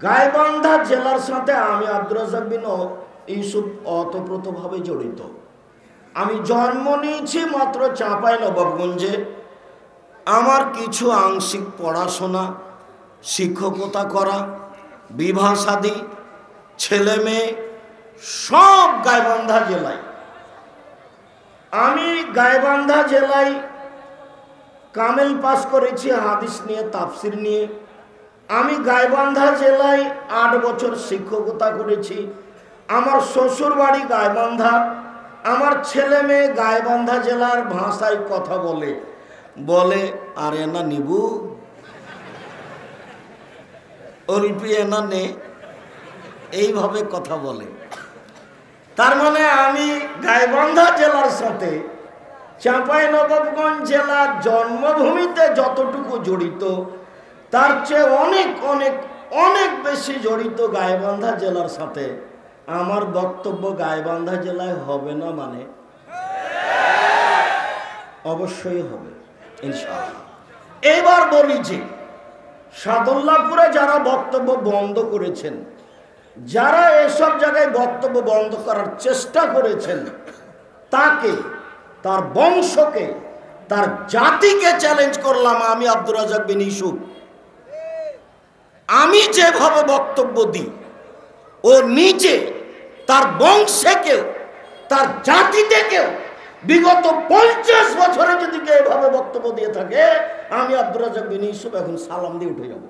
গাইবান্ধা জেলার সাথে আমি আব্দুর রাজ্জাক বিন ইউসুফ অতপ্রতভাবে জড়িত। আমি জন্ম নিয়েছি মাত্র চাঁপাইনবাবগঞ্জে। আমার কিছু আংশিক পড়াশোনা, শিক্ষকতা করা, বিবাহ শাদী, ছেলে মেয়ে সব গাইবান্ধা জেলায়। আমি গাইবান্ধা জেলায় কামেল পাস করেছি হাদিস নিয়ে, তাফসির নিয়ে। আমি গাইবান্ধা জেলায় 8 বছর শিক্ষকতা করেছি। আমার শ্বশুর বাড়ি গাইবান্ধা। আমার ছেলে মেয়ে গাইবান্ধা জেলার ভাষায় কথা বলে। বলে আরে না নিবু অল্পি না নে, এইভাবে কথা বলে। তার মানে আমি গাইবান্ধা জেলার সাথে চাঁপাইনবাবগঞ্জ জেলার জন্মভূমিতে যতটুকু জড়িত, তার চেয়ে অনেক অনেক অনেক বেশি জড়িত গাইবান্ধা জেলার সাথে। আমার বক্তব্য গাইবান্ধা জেলায় হবে না মানে অবশ্যই হবে ইনশাআল্লাহ। এবার বলি যে সাদুল্লাহপুরে যারা বক্তব্য বন্ধ করেছেন, যারা এসব জায়গায় বক্তব্য বন্ধ করার চেষ্টা করেছেন, তাকে, তার বংশকে, তার জাতিকে চ্যালেঞ্জ করলাম আমি আব্দুর রাজ্জাক বিন ইউসুফ। আমি যেভাবে বক্তব্য দিই, ও নিজে তার বংশেকেও তার জাতিতেকেও বিগত 50 বছরে যদি কেউ এভাবে বক্তব্য দিয়ে থাকে, আমি আব্দুর রাজ্জাক বিন ইউসুফ এখন সালাম দিয়ে উঠে যাব।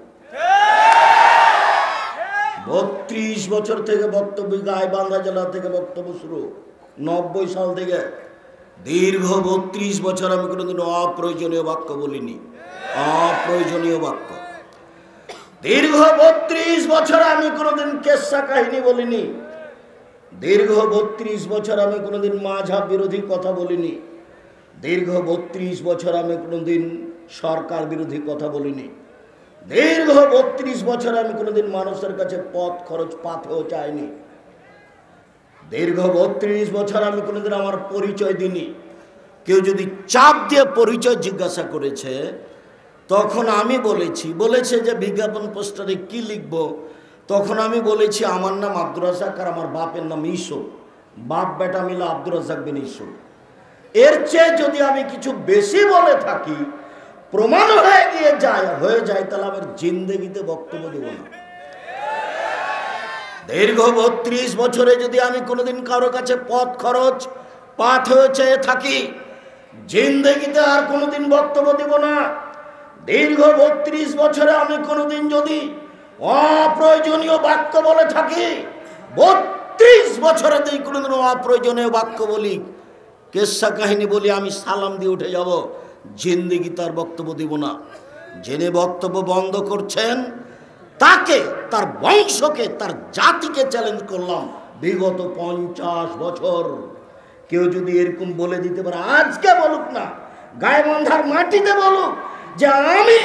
32 বছর থেকে বক্তব্য, গাইবান্ধা জেলা থেকে বক্তব্য শুরু, 90 সাল থেকে দীর্ঘ 32 বছর আমি কোনোদিন অপ্রয়োজনীয় বাক্য বলিনি। অপ্রয়োজনীয় বাক্য দীর্ঘ 32 বছর আমি কোনোদিন কেসা কাহিনী বলিনি। দীর্ঘ 32 বছর আমি কোনোদিন মাঝহাব বিরোধী কথা বলিনি। দীর্ঘ 32 বছর আমি কোনোদিন সরকার বিরোধী কথা বলিনি। দীর্ঘ 32 বছর আমি কোনোদিন মানুষের কাছে পথ খরচ পাথেও চাইনি। দীর্ঘ 32 বছর আমি কোনোদিন আমার পরিচয় দিইনি। কেউ যদি চাপ দিয়ে পরিচয় জিজ্ঞাসা করেছে, তখন আমি বলেছে যে বিজ্ঞাপন পোস্টারে কি লিখব, তখন আমি বলেছি আমার নাম আব্দুর রাজ্জাক আর আমার বাপের নাম ইউসুফ। বাপ বেটা মিলে আব্দুর রাজ্জাক বিন ইউসুফ। এর চেয়ে যদি আমি কিছু বেশি বলে থাকি, প্রমাণ হয়ে যায়, তাহলে আমার জিন্দেগিতে বক্তব্য দেব না। দীর্ঘ 32 বছরে যদি আমি কোনোদিন কারো কাছে পথ খরচ পাথ হয়ে চেয়ে থাকি, জিন্দেগিতে আর কোনোদিন বক্তব্য দেব না। দীর্ঘ 32 বছরে আমি কোনোদিন যদি অপ্রয়োজনীয় বাক্য বলে থাকি, 32 বছরে যদি কোনোদিন অপ্রয়োজনীয় বাক্য বলি, কেসা কাহিনী বলি, আমি সালাম দিয়ে উঠে যাব। জিন্দেগি তার বক্তব্য দিব না। যিনি বক্তব্য বন্ধ করছেন, তাকে, তার বংশকে, তার জাতিকে চ্যালেঞ্জ করলাম। বিগত 50 বছর কেউ যদি এরকম বলে দিতে পারে, আজকে বলুক না, গাইবান্ধার মাটিতে বলুক যে আমি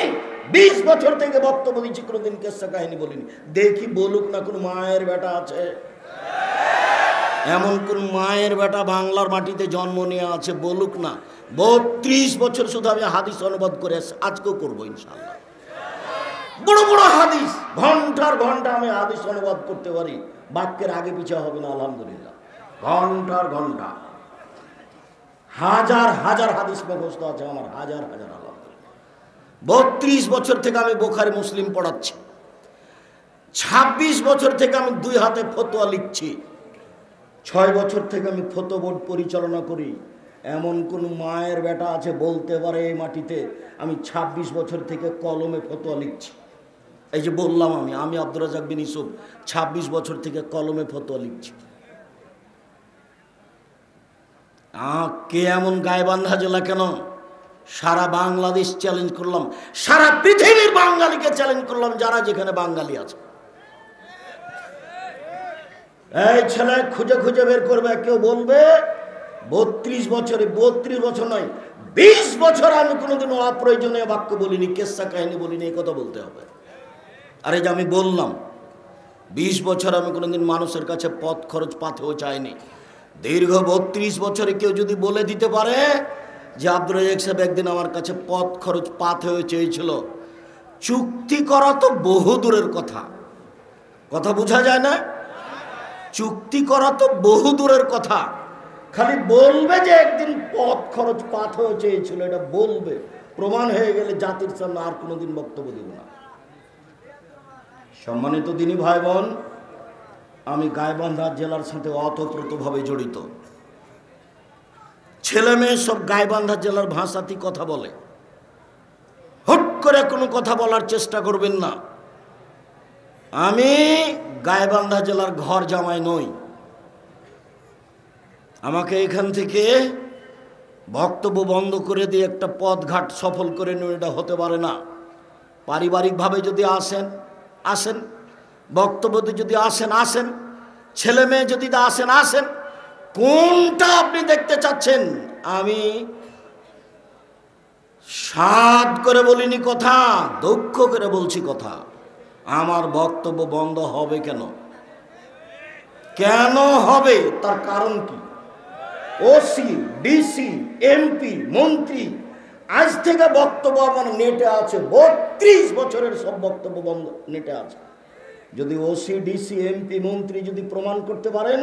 20 বছর থেকে বক্তব্য দিচ্ছি, কোনোদিন কেসা কাহিনী বলিনি। দেখি বলুক না, কোন মায়ের বেটা আছে, এমন কোন মায়ের বেটা বাংলার মাটিতে জন্ম নিয়ে আছে, বলুক না। 32 বছর শুধু আমি হাদিস অনুবাদ করে আজকেও করবো ইনশাআল্লাহ। বড় বড় হাদিস, ঘন্টার ঘন্টা আমি হাদিস অনুবাদ করতে পারি, বাক্যের আগে পিছিয়ে হবে না আলহামদুলিল্লাহ। ঘন্টার ঘন্টা, হাজার হাজার হাদিস মুখস্থ আছে আমার, হাজার হাজার। আলহামদুলিল্লাহ 32 বছর থেকে আমি বুখারী মুসলিম পড়াচ্ছি। 26 বছর থেকে আমি 2 হাতে ফতোয়া লিখছি। 6 বছর থেকে আমি ফতোয়া বোর্ড পরিচালনা করি। এমন কোন মায়ের বেটা আছে বলতে পারে এই মাটিতে আমি 26 বছর থেকে কলমে ফতোয়া লিখছি? এই যে বললাম আমি আব্দুর রাজ্জাক বিন ইউসুফ 26 বছর থেকে কলমে ফতোয়া লিখছি। কে এমন? গাইবান্ধা জেলা কেন, সারা বাংলাদেশ চ্যালেঞ্জ করলাম, সারা পৃথিবীর বাঙালিকে চ্যালেঞ্জ করলাম, যারা যেখানে বাঙালি আছে। এই ছেলে খুঁজে খুঁজে বের করবে, কেউ বলবে 32 বছরে, 32 বছর নয় 20 বছর আমি কোনোদিন অপ্রয়োজনীয় বাক্য বলিনি, কেসা কাহিনী বলিনি, এই কথা বলতে হবে। আর এই যে আমি বললাম 20 বছর আমি কোনোদিন মানুষের কাছে পথ খরচ পাথেও চাইনি। দীর্ঘ 32 বছরে কেউ যদি বলে দিতে পারে যে আব্দুর রাজ্জাক সাহেব একদিন আমার কাছে পথ খরচ পাথেও চেয়েছিল, চুক্তি করা তো বহু দূরের কথা, কথা বোঝা যায় না? চুক্তি করা তো বহু দূরের কথা, খালি বলবে যে একদিন পথ খরচ পাথর চেয়েছিল, এটা বলবে, প্রমাণ হয়ে গেলে জাতির সামনে আর কোনোদিন বক্তব্য দেব না। সম্মানিত দিনী ভাই বোন, আমি গাইবান্ধা জেলার সাথে অতপ্রতভাবে জড়িত। ছেলে মেয়ে সব গাইবান্ধা জেলার ভাষাতেই কথা বলে। হুট করে কোনো কথা বলার চেষ্টা করবেন না। আমি গাইবান্ধা জেলার ঘর জামাই নই। আমাকে এখান থেকে বক্তব্য বন্ধ করে দিয়ে একটা পথঘাট সফল করে নিয়ে এটা হতে পারে না। পারিবারিকভাবে যদি আসেন আসেন, বক্তব্যতে যদি আসেন আসেন, ছেলে মেয়ে যদি আসেন আসেন, কোনটা আপনি দেখতে চাচ্ছেন? আমি সাদ করে বলিনি কথা, দুঃখ করে বলছি কথা। আমার বক্তব্য বন্ধ হবে কেন? কেন হবে? তার কারণ কি? ওসি, ডিসি, এমপি, মন্ত্রী আজ থেকে বক্তব্য আমার নেটে আছে, 32 বছরের সব বক্তব্য বন্ধ নেটে আছে। যদি ওসি, ডিসি, এমপি, মন্ত্রী যদি প্রমাণ করতে পারেন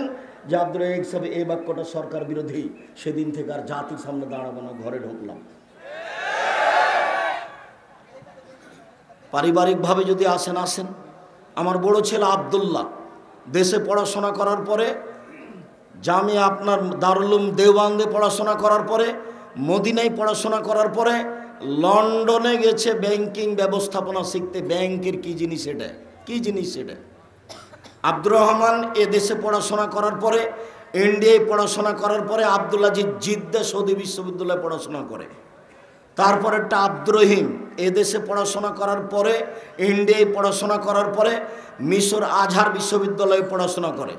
যে আব্দুল রাজ্জাক সাহেব এই বাক্যটা সরকার বিরোধী, সেদিন থেকে আর জাতির সামনে দাঁড়াবো না, ঘরে ঢুকলাম। পারিবারিকভাবে যদি আসেন আসেন। আমার বড় ছেলে আব্দুল্লাহ দেশে পড়াশোনা করার পরে, জামিয়া আপনার দারুল উলুম দেওবন্দে পড়াশোনা করার পরে, মদিনায় পড়াশোনা করার পরে লন্ডনে গেছে ব্যাংকিং ব্যবস্থাপনা শিখতে। ব্যাংকের কি জিনিস এটা, কি জিনিস এটা। আব্দুর রহমান এ দেশে পড়াশোনা করার পরে, ইন্ডিয়ায় পড়াশোনা করার পরে, আব্দুল আজিজ জিদ্দা সৌদি বিশ্ববিদ্যালয়ে পড়াশোনা করে। তারপরে একটা আব্দুর রহিম এদেশে পড়াশোনা করার পরে, ইন্ডিয়ায় পড়াশোনা করার পরে মিশর আজহার বিশ্ববিদ্যালয়ে পড়াশোনা করে।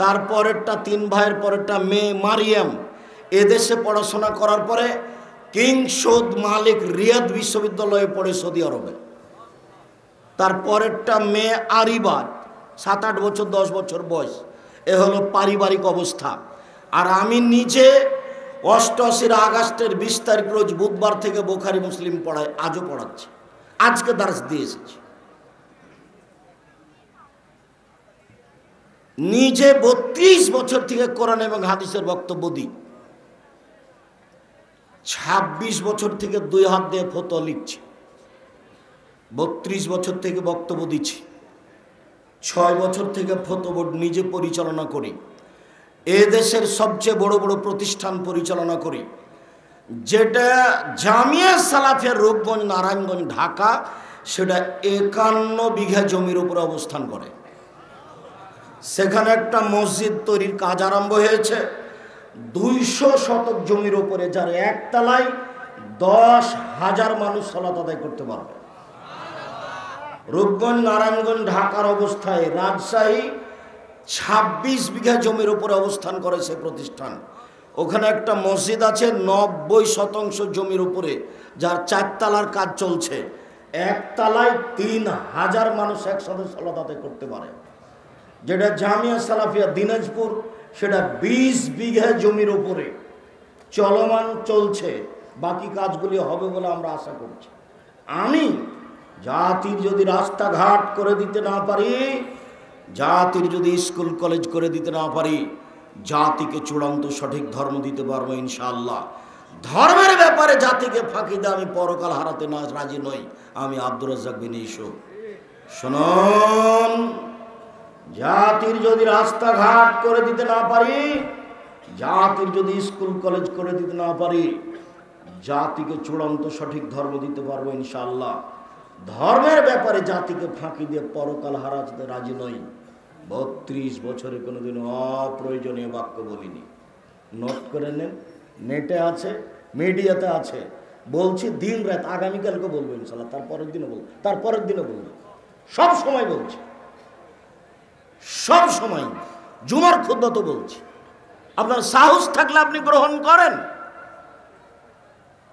তারপরেরটা 3 ভাইয়ের পরেরটা মেয়ে মারিয়াম এদেশে পড়াশোনা করার পরে কিং সৌদ মালিক রিয়াদ বিশ্ববিদ্যালয়ে পড়ে সৌদি আরবে। তারপরেরটা মেয়ে আরিবা 7-8 বছর 10 বছর বয়স। এ হলো পারিবারিক অবস্থা। আর আমি নিজে 88 আগস্টের 20 তারিখ রোজ বুধবার থেকে বুখারী মুসলিম পড়াই, আজও পড়াচ্ছি, আজকে দার্স দিয়ে এসেছি। নিজে 32 বছর থেকে কোরআন এবং হাদিসের বক্তব্য দিই। 26 বছর থেকে 2 হাত দিয়ে ফতোয়া লিখছি। 32 বছর থেকে বক্তব্য দিচ্ছি। 6 বছর থেকে ফতোয়া বোর্ড নিজে পরিচালনা করি। এ দেশের সবচেয়ে বড় বড় প্রতিষ্ঠান পরিচালনা করি, যেটা জামিয়া সালাফিয়া রূপগঞ্জ নারায়ণগঞ্জ ঢাকা, সেটা 51 বিঘা জমির উপরে অবস্থান করে। সেখানে একটা মসজিদ তৈরির কাজ আরম্ভ হয়েছে 200 শতক জমির উপরে, যার একতলায় 10,000 মানুষ সালাত আদায় করতে পারবে। রূপগঞ্জ নারায়ণগঞ্জ ঢাকার অবস্থায় রাজশাহী 26 বিঘা জমির উপরে অবস্থান করে সে প্রতিষ্ঠান। ওখানে একটা মসজিদ আছে 90% জমির উপরে, যার 4 তলার কাজ চলছে। একতলায় 3,000 মানুষ একসাথে সালাত আদায় করতে পারে। যেটা জামিয়া সালাফিয়া দিনাজপুর, সেটা 20 বিঘা জমির উপরে চলমান চলছে। বাকি কাজগুলি হবে বলে আমরা আশা করছি। আমি জাতির যদি রাস্তাঘাট করে দিতে না পারি, জাতির যদি স্কুল কলেজ করে দিতে না পারি, জাতিকে চূড়ান্ত সঠিক ধর্ম দিতে পারবো ইনশাআল্লাহ। ধর্মের ব্যাপারে জাতিকে ফাঁকি দিয়ে আমি পরকাল হারাতে না রাজি নই। আমি আব্দুর রাজ্জাক বিন ইউসুফ। শুনুন, জাতির যদি রাস্তাঘাট করে দিতে না পারি, জাতির যদি স্কুল কলেজ করে দিতে না পারি, জাতিকে চূড়ান্ত সঠিক ধর্ম দিতে পারবো ইনশাআল্লাহ। ধর্মের ব্যাপারে জাতিকে ফাঁকি দিয়ে পরকাল হারাতে রাজি নই। 32 বছরে কোনোদিন অপ্রয়োজনীয় বাক্য বলিনি। নোট করে নেন, নেটে আছে, মিডিয়াতে আছে। বলছি দিন রাত, আগামীকালকে বলবো ইনশাআল্লাহ, তারপরের দিনও বলবো, তারপরের দিনও বলবো, সব সময় বলছি, সব সময়। জুমার খুতবা তো বলছি। আপনার সাহস থাকলে আপনি গ্রহণ করেন।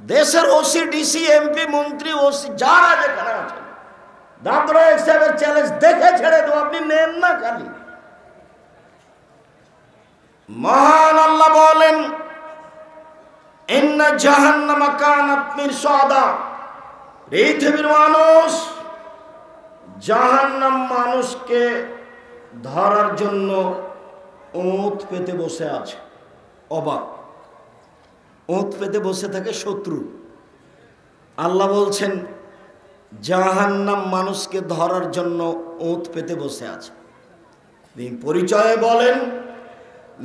দেশের ওসি, ডিসি, এমপি, মন্ত্রী, ওসি যারা যেখানে আছেন, আব্দুর রাজ্জাক সাহেবের চ্যালেঞ্জ দেখে ছেড়ে দেবো, আপনি নেন না। খালি মহান আল্লাহ বলেন, ইন্না জাহান্নামা কানাত মিরসাদা। পৃথিবীর মানুষ, জাহান্নাম মানুষকে ধরার জন্য ওঁত পেতে বসে আছে, অবাক। ওঁত পেতে বসে থাকে শত্রু। আল্লাহ বলছেন জাহান্নাম মানুষকে ধরার জন্য ওঁত পেতে বসে আছে। পরিচয়ে বলেন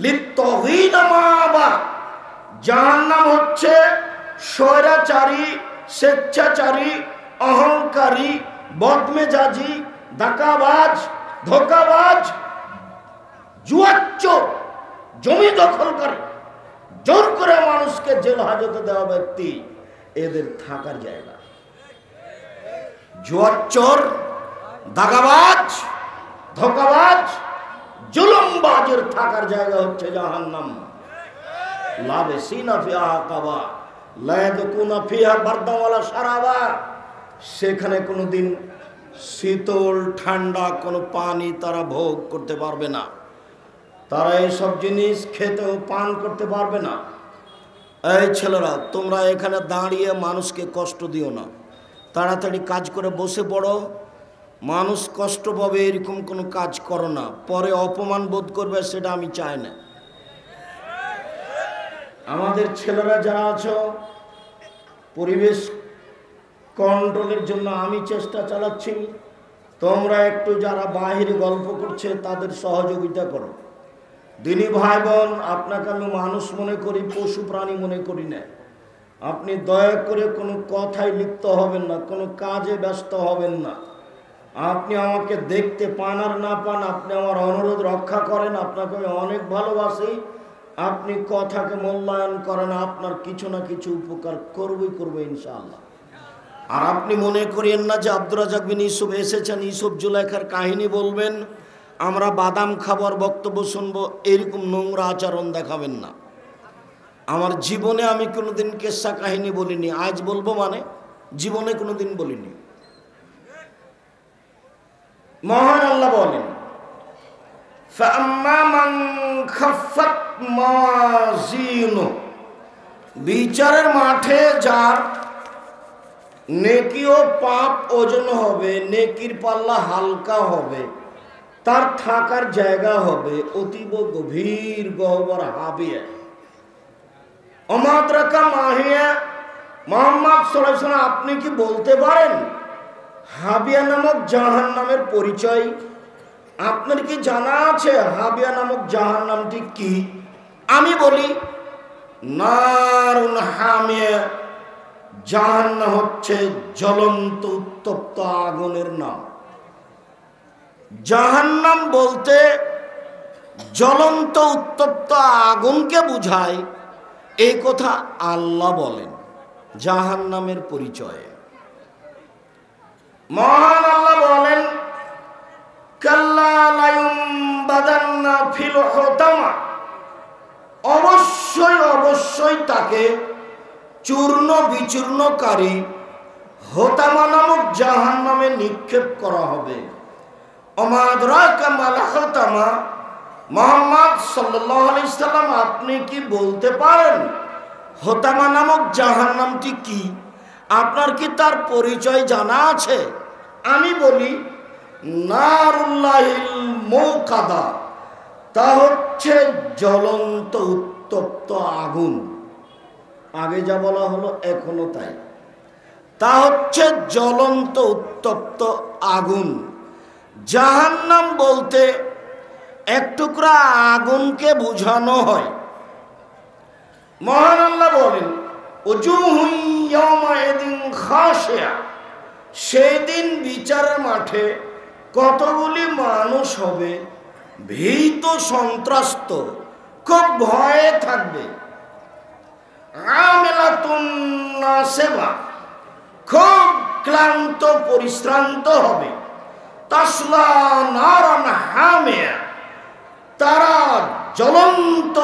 লিত্তগীনা মাআবা, জাহান্নাম হচ্ছে স্বৈরাচারী, স্বেচ্ছাচারী, অহংকারী, বদমেজাজি, ডাকাবাজ, ধোঁকাবাজ, জুয়াচ্চোর, জমি দখলকারী, জোর করে মানুষকে জেল হাজতে দেওয়া ব্যক্তি, এদের থাকার জায়গা। জুয়াচ্চোর, দাগাবাজ, ধোঁকাবাজ, জুলুমবাজের থাকার জায়গা হচ্ছে জাহান্নাম। লাবিসিনা ফিহা আহকাবা লা ইয়াযকুনা ফিহা বারদান ওয়ালা শারাবা, সেখানে কোনোদিন শীতল ঠান্ডা কোনো পানি তারা ভোগ করতে পারবে না, তারা এইসব জিনিস খেতেও পান করতে পারবে না। এই ছেলেরা, তোমরা এখানে দাঁড়িয়ে মানুষকে কষ্ট দিও না, তাড়াতাড়ি কাজ করে বসে পড়ো। মানুষ কষ্ট পাবে এরকম কোনো কাজ করো না, পরে অপমান বোধ করবে, সেটা আমি চাই না। আমাদের ছেলেরা যারা আছো, পরিবেশ কন্ট্রোলের জন্য আমি চেষ্টা চালাচ্ছি, তোমরা একটু যারা বাহিরে গল্প করছে তাদের সহযোগিতা করো। দিনী ভাই বোন, আপনাকে আমি মানুষ মনে করি, পশু প্রাণী মনে করি না। আপনি দয়া করে কোনো কথায় লিপ্ত হবেন না, কোনো কাজে ব্যস্ত হবেন না। আপনি আমাকে দেখতে পান আর না পান, আপনি আমার অনুরোধ রক্ষা করেন, আপনাকে আমি অনেক ভালোবাসি। আপনি কথাকে মূল্যায়ন করেন, আপনার কিছু না কিছু উপকার করবো ইনশাআল্লাহ। আর আপনি মনে করেন না যে আব্দুর রাজ্জাক বিন ইউসুফ এসেছেন, ইউসুফ জুলাইখার কাহিনী বলবেন, আমরা বাদাম খাবার বক্তব্য শুনবো, এরকম নোংরা আচরণ দেখাবেন না। আমার জীবনে আমি কোনোদিন কেসা কাহিনী বলিনি, আজ বলবো মানে জীবনে কোনোদিন বলিনি। মহান আল্লাহ বলেন ফাআম্মা মান খাফফাত মাযিনু, বিচারের মাঠে যার নেকি ও পাপ ওজন হবে, নেকির পাল্লা হালকা হবে, তার থাকার জায়গা হবে অতীব গভীর গহ্বর হাবিয়া। অমাদ্রাকা মাহিয়া, মুহাম্মদ সাল্লাল্লাহু আলাইহি ওয়াসাল্লাম আপনি কি বলতে পারেন হাবিয়া নামক জাহান্নামের পরিচয়? আপনার কি জানা আছে হাবিয়া নামক জাহান্নামটি কি? আমি বলি নারুন হামিয়া, জাহান্নাম হচ্ছে জ্বলন্ত উত্তপ্ত আগুনের নাম। জাহান্নাম বলতে জ্বলন্ত উত্তপ্ত আগুনকে বুঝায়, এই কথা আল্লাহ বলেন জাহান্নামের পরিচয়ে। মহান আল্লাহ বলেন কাল্লা লা ইউমবাদান্না ফিল হুতামা, অবশ্যই অবশ্যই তাকে চূর্ণ বিচূর্ণকারী হোতামা নামক জাহান্নামে নিক্ষেপ করা হবে। ওমা আদরাকা মাল হোতামা, মুহাম্মদ সাল্লাল্লাহু আলাইহি সাল্লাম আপনি কি বলতে পারেন হোতামা নামক জাহান্নামটি কি? আপনার কি তার পরিচয় জানা আছে? আমি বলি নারুল্লাহিল মুকাদা, তা হচ্ছে জ্বলন্ত উত্তপ্ত আগুন। আগে যা বলা হলো এখনো তাই, তা হচ্ছে জ্বলন্ত উত্তপ্ত আগুন। জাহান্নাম বলতে এক টুকরা আগুনকে বোঝানো হয়। মহান আল্লাহ বলেন উজুহুন ইয়াওমাইদিন খাশিয়া, সেই দিন বিচারের মাঠে কতগুলি মানুষ হবে ভীত সন্ত্রস্ত, খুব ভয়ে থাকবে। আমিলাতুন নাসিবা, খুব ক্লান্ত পরিশ্রান্ত হবে। তাসলা নারান হামিয়া, তারা জ্বলন্ত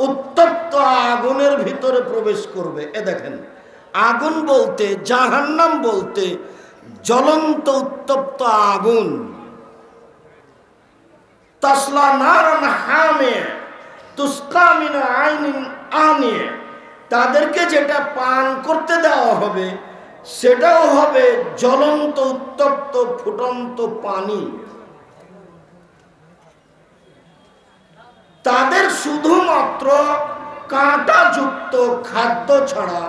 উত্তপ্ত আগুনের ভিতরে প্রবেশ করবে। এ দেখেন, আগুন বলতে জাহান্নাম বলতে জ্বলন্ত উত্তপ্ত আগুন। তাসলা নারান হামিয়া তুসকা মিন আইনিন আনিয়া, তাদেরকে যেটা পান করতে দেওয়া হবে সেটাও হবে জ্বলন্ত উত্তপ্ত ফুটন্ত পানি। মাত্র কাঁটাযুক্ত খাদ্য ছাড়া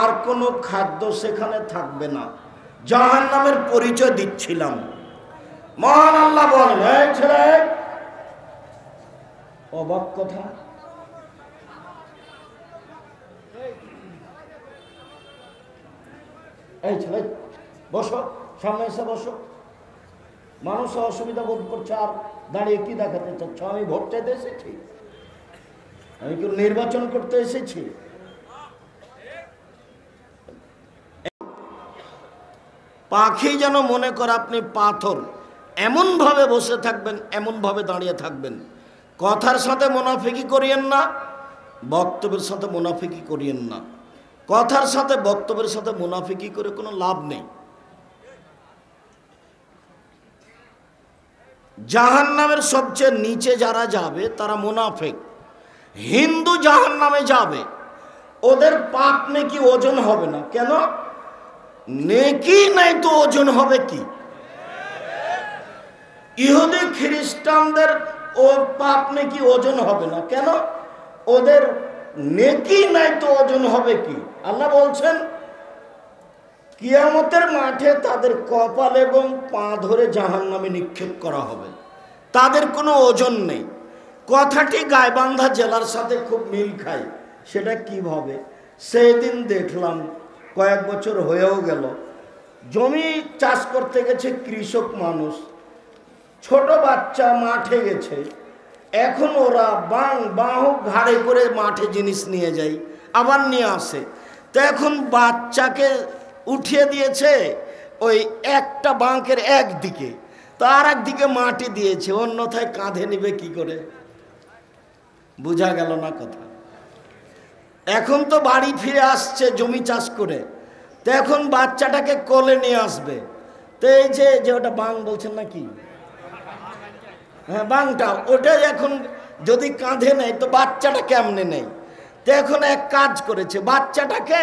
আর কোনো খাদ্য সেখানে থাকবে না। জাহান্নামের পরিচয় দিচ্ছিলাম। মহান আল্লাহ বলেন, এই ছেলে, অবাক কথা, এই ছেলে বসো, সামনে এসে বসো। মানুষ অসুবিধা বোধ করছে, আর দাঁড়িয়ে কি দেখাতে চাচ্ছ? আমি ভোট চাইতে এসেছি? আমি কি নির্বাচন করতে এসেছি? পাখি যেন মনে করে আপনি পাথর, এমন ভাবে বসে থাকবেন, এমন ভাবে দাঁড়িয়ে থাকবেন। কথার সাথে মুনাফিকি করিয়েন না, বক্তব্যের সাথে মুনাফিকি করিয়েন না। কথার সাথে বক্তব্যের সাথে মুনাফিকি করে কোনো লাভ নেই। জাহান্নামের সবচেয়ে নিচে যারা যাবে তারা মুনাফিক। হিন্দু জাহান্নামে যাবে, ওদের পাপ নেকি ওজন হবে না। কেন? নেকি নাই তো ওজন হবে কি? ইহুদি খ্রিস্টানদের ও পাপ নেকি ওজন হবে না। কেন? ওদের নেকি নাই তো ওজন হবে কি? আল্লাহ বলছেন, কিয়ামতের মাঠে তাদের কপাল এবং পা ধরে জাহান্নামে নিক্ষেপ করা হবে, তাদের কোনো ওজন নেই। কথাটি গাইবান্ধা জেলার সাথে খুব মিল খায়। সেটা কিভাবে? সেই দিন দেখলাম, কয়েক বছর হয়েও গেল, জমি চাষ করতে গেছে কৃষক মানুষ, ছোট বাচ্চা মাঠে গেছে। এখন ওরা বাহক ঘাড়ে করে মাঠে জিনিস নিয়ে যায়, আবার নিয়ে আসে। তো এখন বাচ্চাকে উঠিয়ে দিয়েছে ওই একটা বাঁকের একদিকে, তো আর একদিকে মাটি দিয়েছে, অন্যথায় কাঁধে নিবে কি করে? বুঝা গেল না কথা? এখন তো বাড়ি ফিরে আসছে জমি চাষ করে, তো এখন বাচ্চাটাকে কোলে নিয়ে আসবে। তো এই যে ওটা বাং বলছেন নাকি, হ্যাঁ বাংটা, ওটা এখন যদি কাঁধে নেয় তো বাচ্চাটা কেমনে নেই? তো এখন এক কাজ করেছে, বাচ্চাটাকে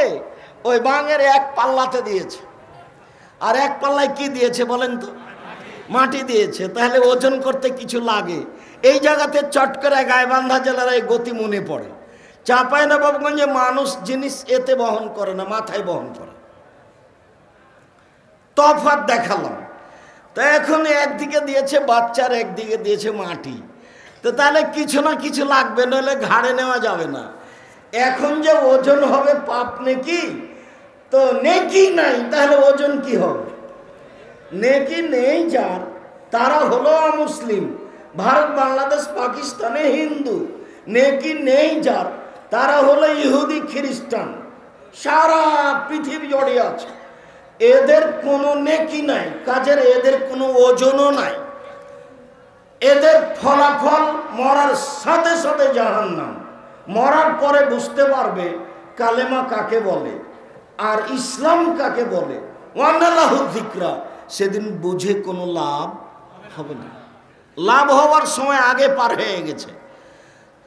ওই বাঙের এক পাল্লাতে দিয়েছে, আর এক পাল্লায় কি দিয়েছে বলেন তো? মাটি দিয়েছে। তাহলে ওজন করতে কিছু লাগে। এই জায়গাতে চট করে গাইবান্ধা জেলার এই গতি মনে পড়ে। চাঁপাইনবাবগঞ্জে মানুষ জিনিস এতে বহন করে না, মাথায় বহন করে। তফাৎ দেখালাম। তো এখন একদিকে দিয়েছে বাচ্চার, একদিকে দিয়েছে মাটি। তো তাহলে কিছু না কিছু লাগবে, নইলে ঘাড়ে নেওয়া যাবে না। এখন যে ওজন হবে পাপ নেকি, তো নেকি নাই, তাহলে ওজন কি হবে? নেকি নেই যার, তারা হলো অমুসলিম। ভারত, বাংলাদেশ, পাকিস্তানে হিন্দু। নেকি নেই যার, তারা হলো ইহুদি খ্রিস্টান। সারা পৃথিবী জড়িয়ে আছে। এদের কোনো নেকি নাই, কাজের এদের কোনো ওজনও নাই। এদের ফলাফল মরার সাথে সাথে জাহান্নাম। মরার পরে বুঝতে পারবে কালেমা কাকে বলে আর ইসলাম কাকে বলে। ওয়ান্নাল্লাহু যিকরা, সেদিন বুঝে কোনো লাভ হবে না। লাভ হওয়ার সময় আগে পার হয়ে গেছে।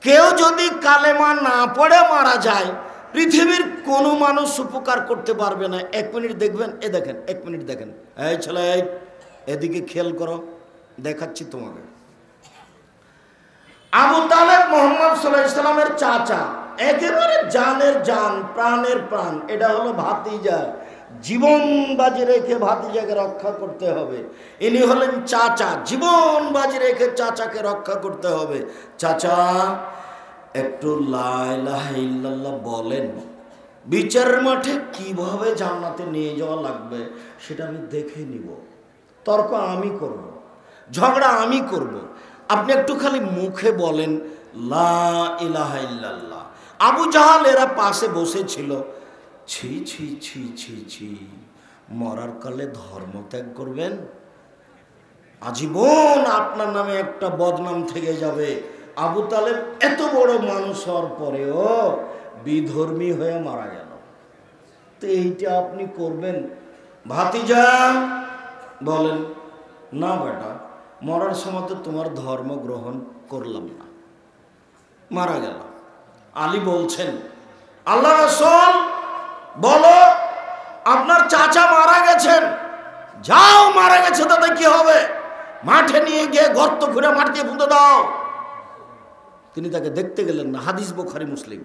কেউ যদি কালেমা না পড়ে মারা যায়, পৃথিবীর কোনো মানুষ উপকার করতে পারবে না। 1 মিনিট দেখবেন, এ দেখেন, 1 মিনিট দেখেন। এই ছেলে, এদিকে খেয়াল করো, দেখাচ্ছি তোমাকে। আবু তালেব মুহাম্মদ সাল্লাল্লাহু আলাইহি সাল্লামের চাচা, একেবারে জানের জান, প্রাণের প্রাণ। এটা হলো ভাতিজা। জীবন বাজি রেখে ভাতিজাকে রক্ষা করতে হবে। ইনি হলেন চাচা, জীবন বাজি রেখে চাচাকে রক্ষা করতে হবে। চাচা, একটু লা ইলাহা ইল্লাল্লাহ বলেন। বিচারের মাঠে কিভাবে জান্নাতে নিয়ে যাওয়া লাগবে সেটা আমি দেখে নিব। তর্ক আমি করব, ঝগড়া আমি করব। আপনি একটু খালি মুখে বলেন লা ইলাহা ইল্লাল্লাহ। আবু জাহাল এরা পাশে বসেছিল। ছি ছি ছি ছি ছি, মরার কালে ধর্ম ত্যাগ করবেন? আজীবন আপনার নামে একটা বদনাম থেকে যাবে। আবু তালেব এত বড় মানুষ হওয়ার পরেও বিধর্মী হয়ে মারা গেল। তো এইটা আপনি করবেন? ভাতিজা বলেন, না বেটা, মরার সময় তো তোমার ধর্ম গ্রহণ করলাম না। মারা গেল। আলী বলছেন, আল্লাহ রাসূল বলো আপনার চাচা মারা গেছেন। যাও, মারা গেছে তাতে কি হবে? মাঠে নিয়ে গিয়ে গর্ত খুঁড়ে মাটিতে পুঁতে দাও। তিনি তাকে দেখতে গেলেন না। হাদিস বুখারী মুসলিম।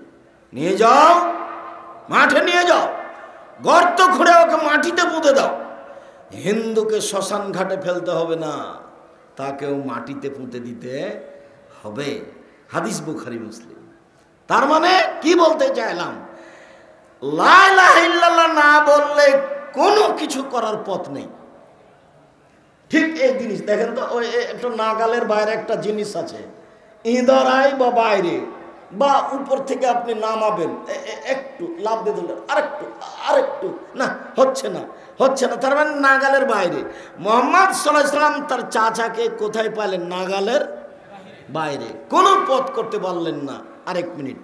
নিয়ে যাও, মাঠে নিয়ে যাও, গর্ত খুঁড়ে ওকে মাটিতে পুঁতে দাও। হিন্দুকে শ্মশান ঘাটে ফেলতে হবে না, তাকেও মাটিতে পুঁতে দিতে হবে। হাদিস বুখারী মুসলিম। তার মানে কি বলতে চাইলাম, লা ইলাহা ইল্লাল্লাহ না বললে কোনো কিছু করার পথ নেই। ঠিক এই জিনিস দেখেন তো, ওই একটু নাগালের বাইরে একটা জিনিস আছে, ইঁদরাই বা বাইরে বা উপর থেকে আপনি নামাবেন, একটু লাভ দিয়ে ধরলেন, আরেকটু না, হচ্ছে না। তার মানে নাগালের বাইরে। মুহাম্মদ সাল্লাল্লাহু আলাইহি ওয়াসাল্লাম তার চাচাকে কোথায় পাইলেন? নাগালের বাইরে, কোনো পথ করতে পারলেন না। আরেক মিনিট,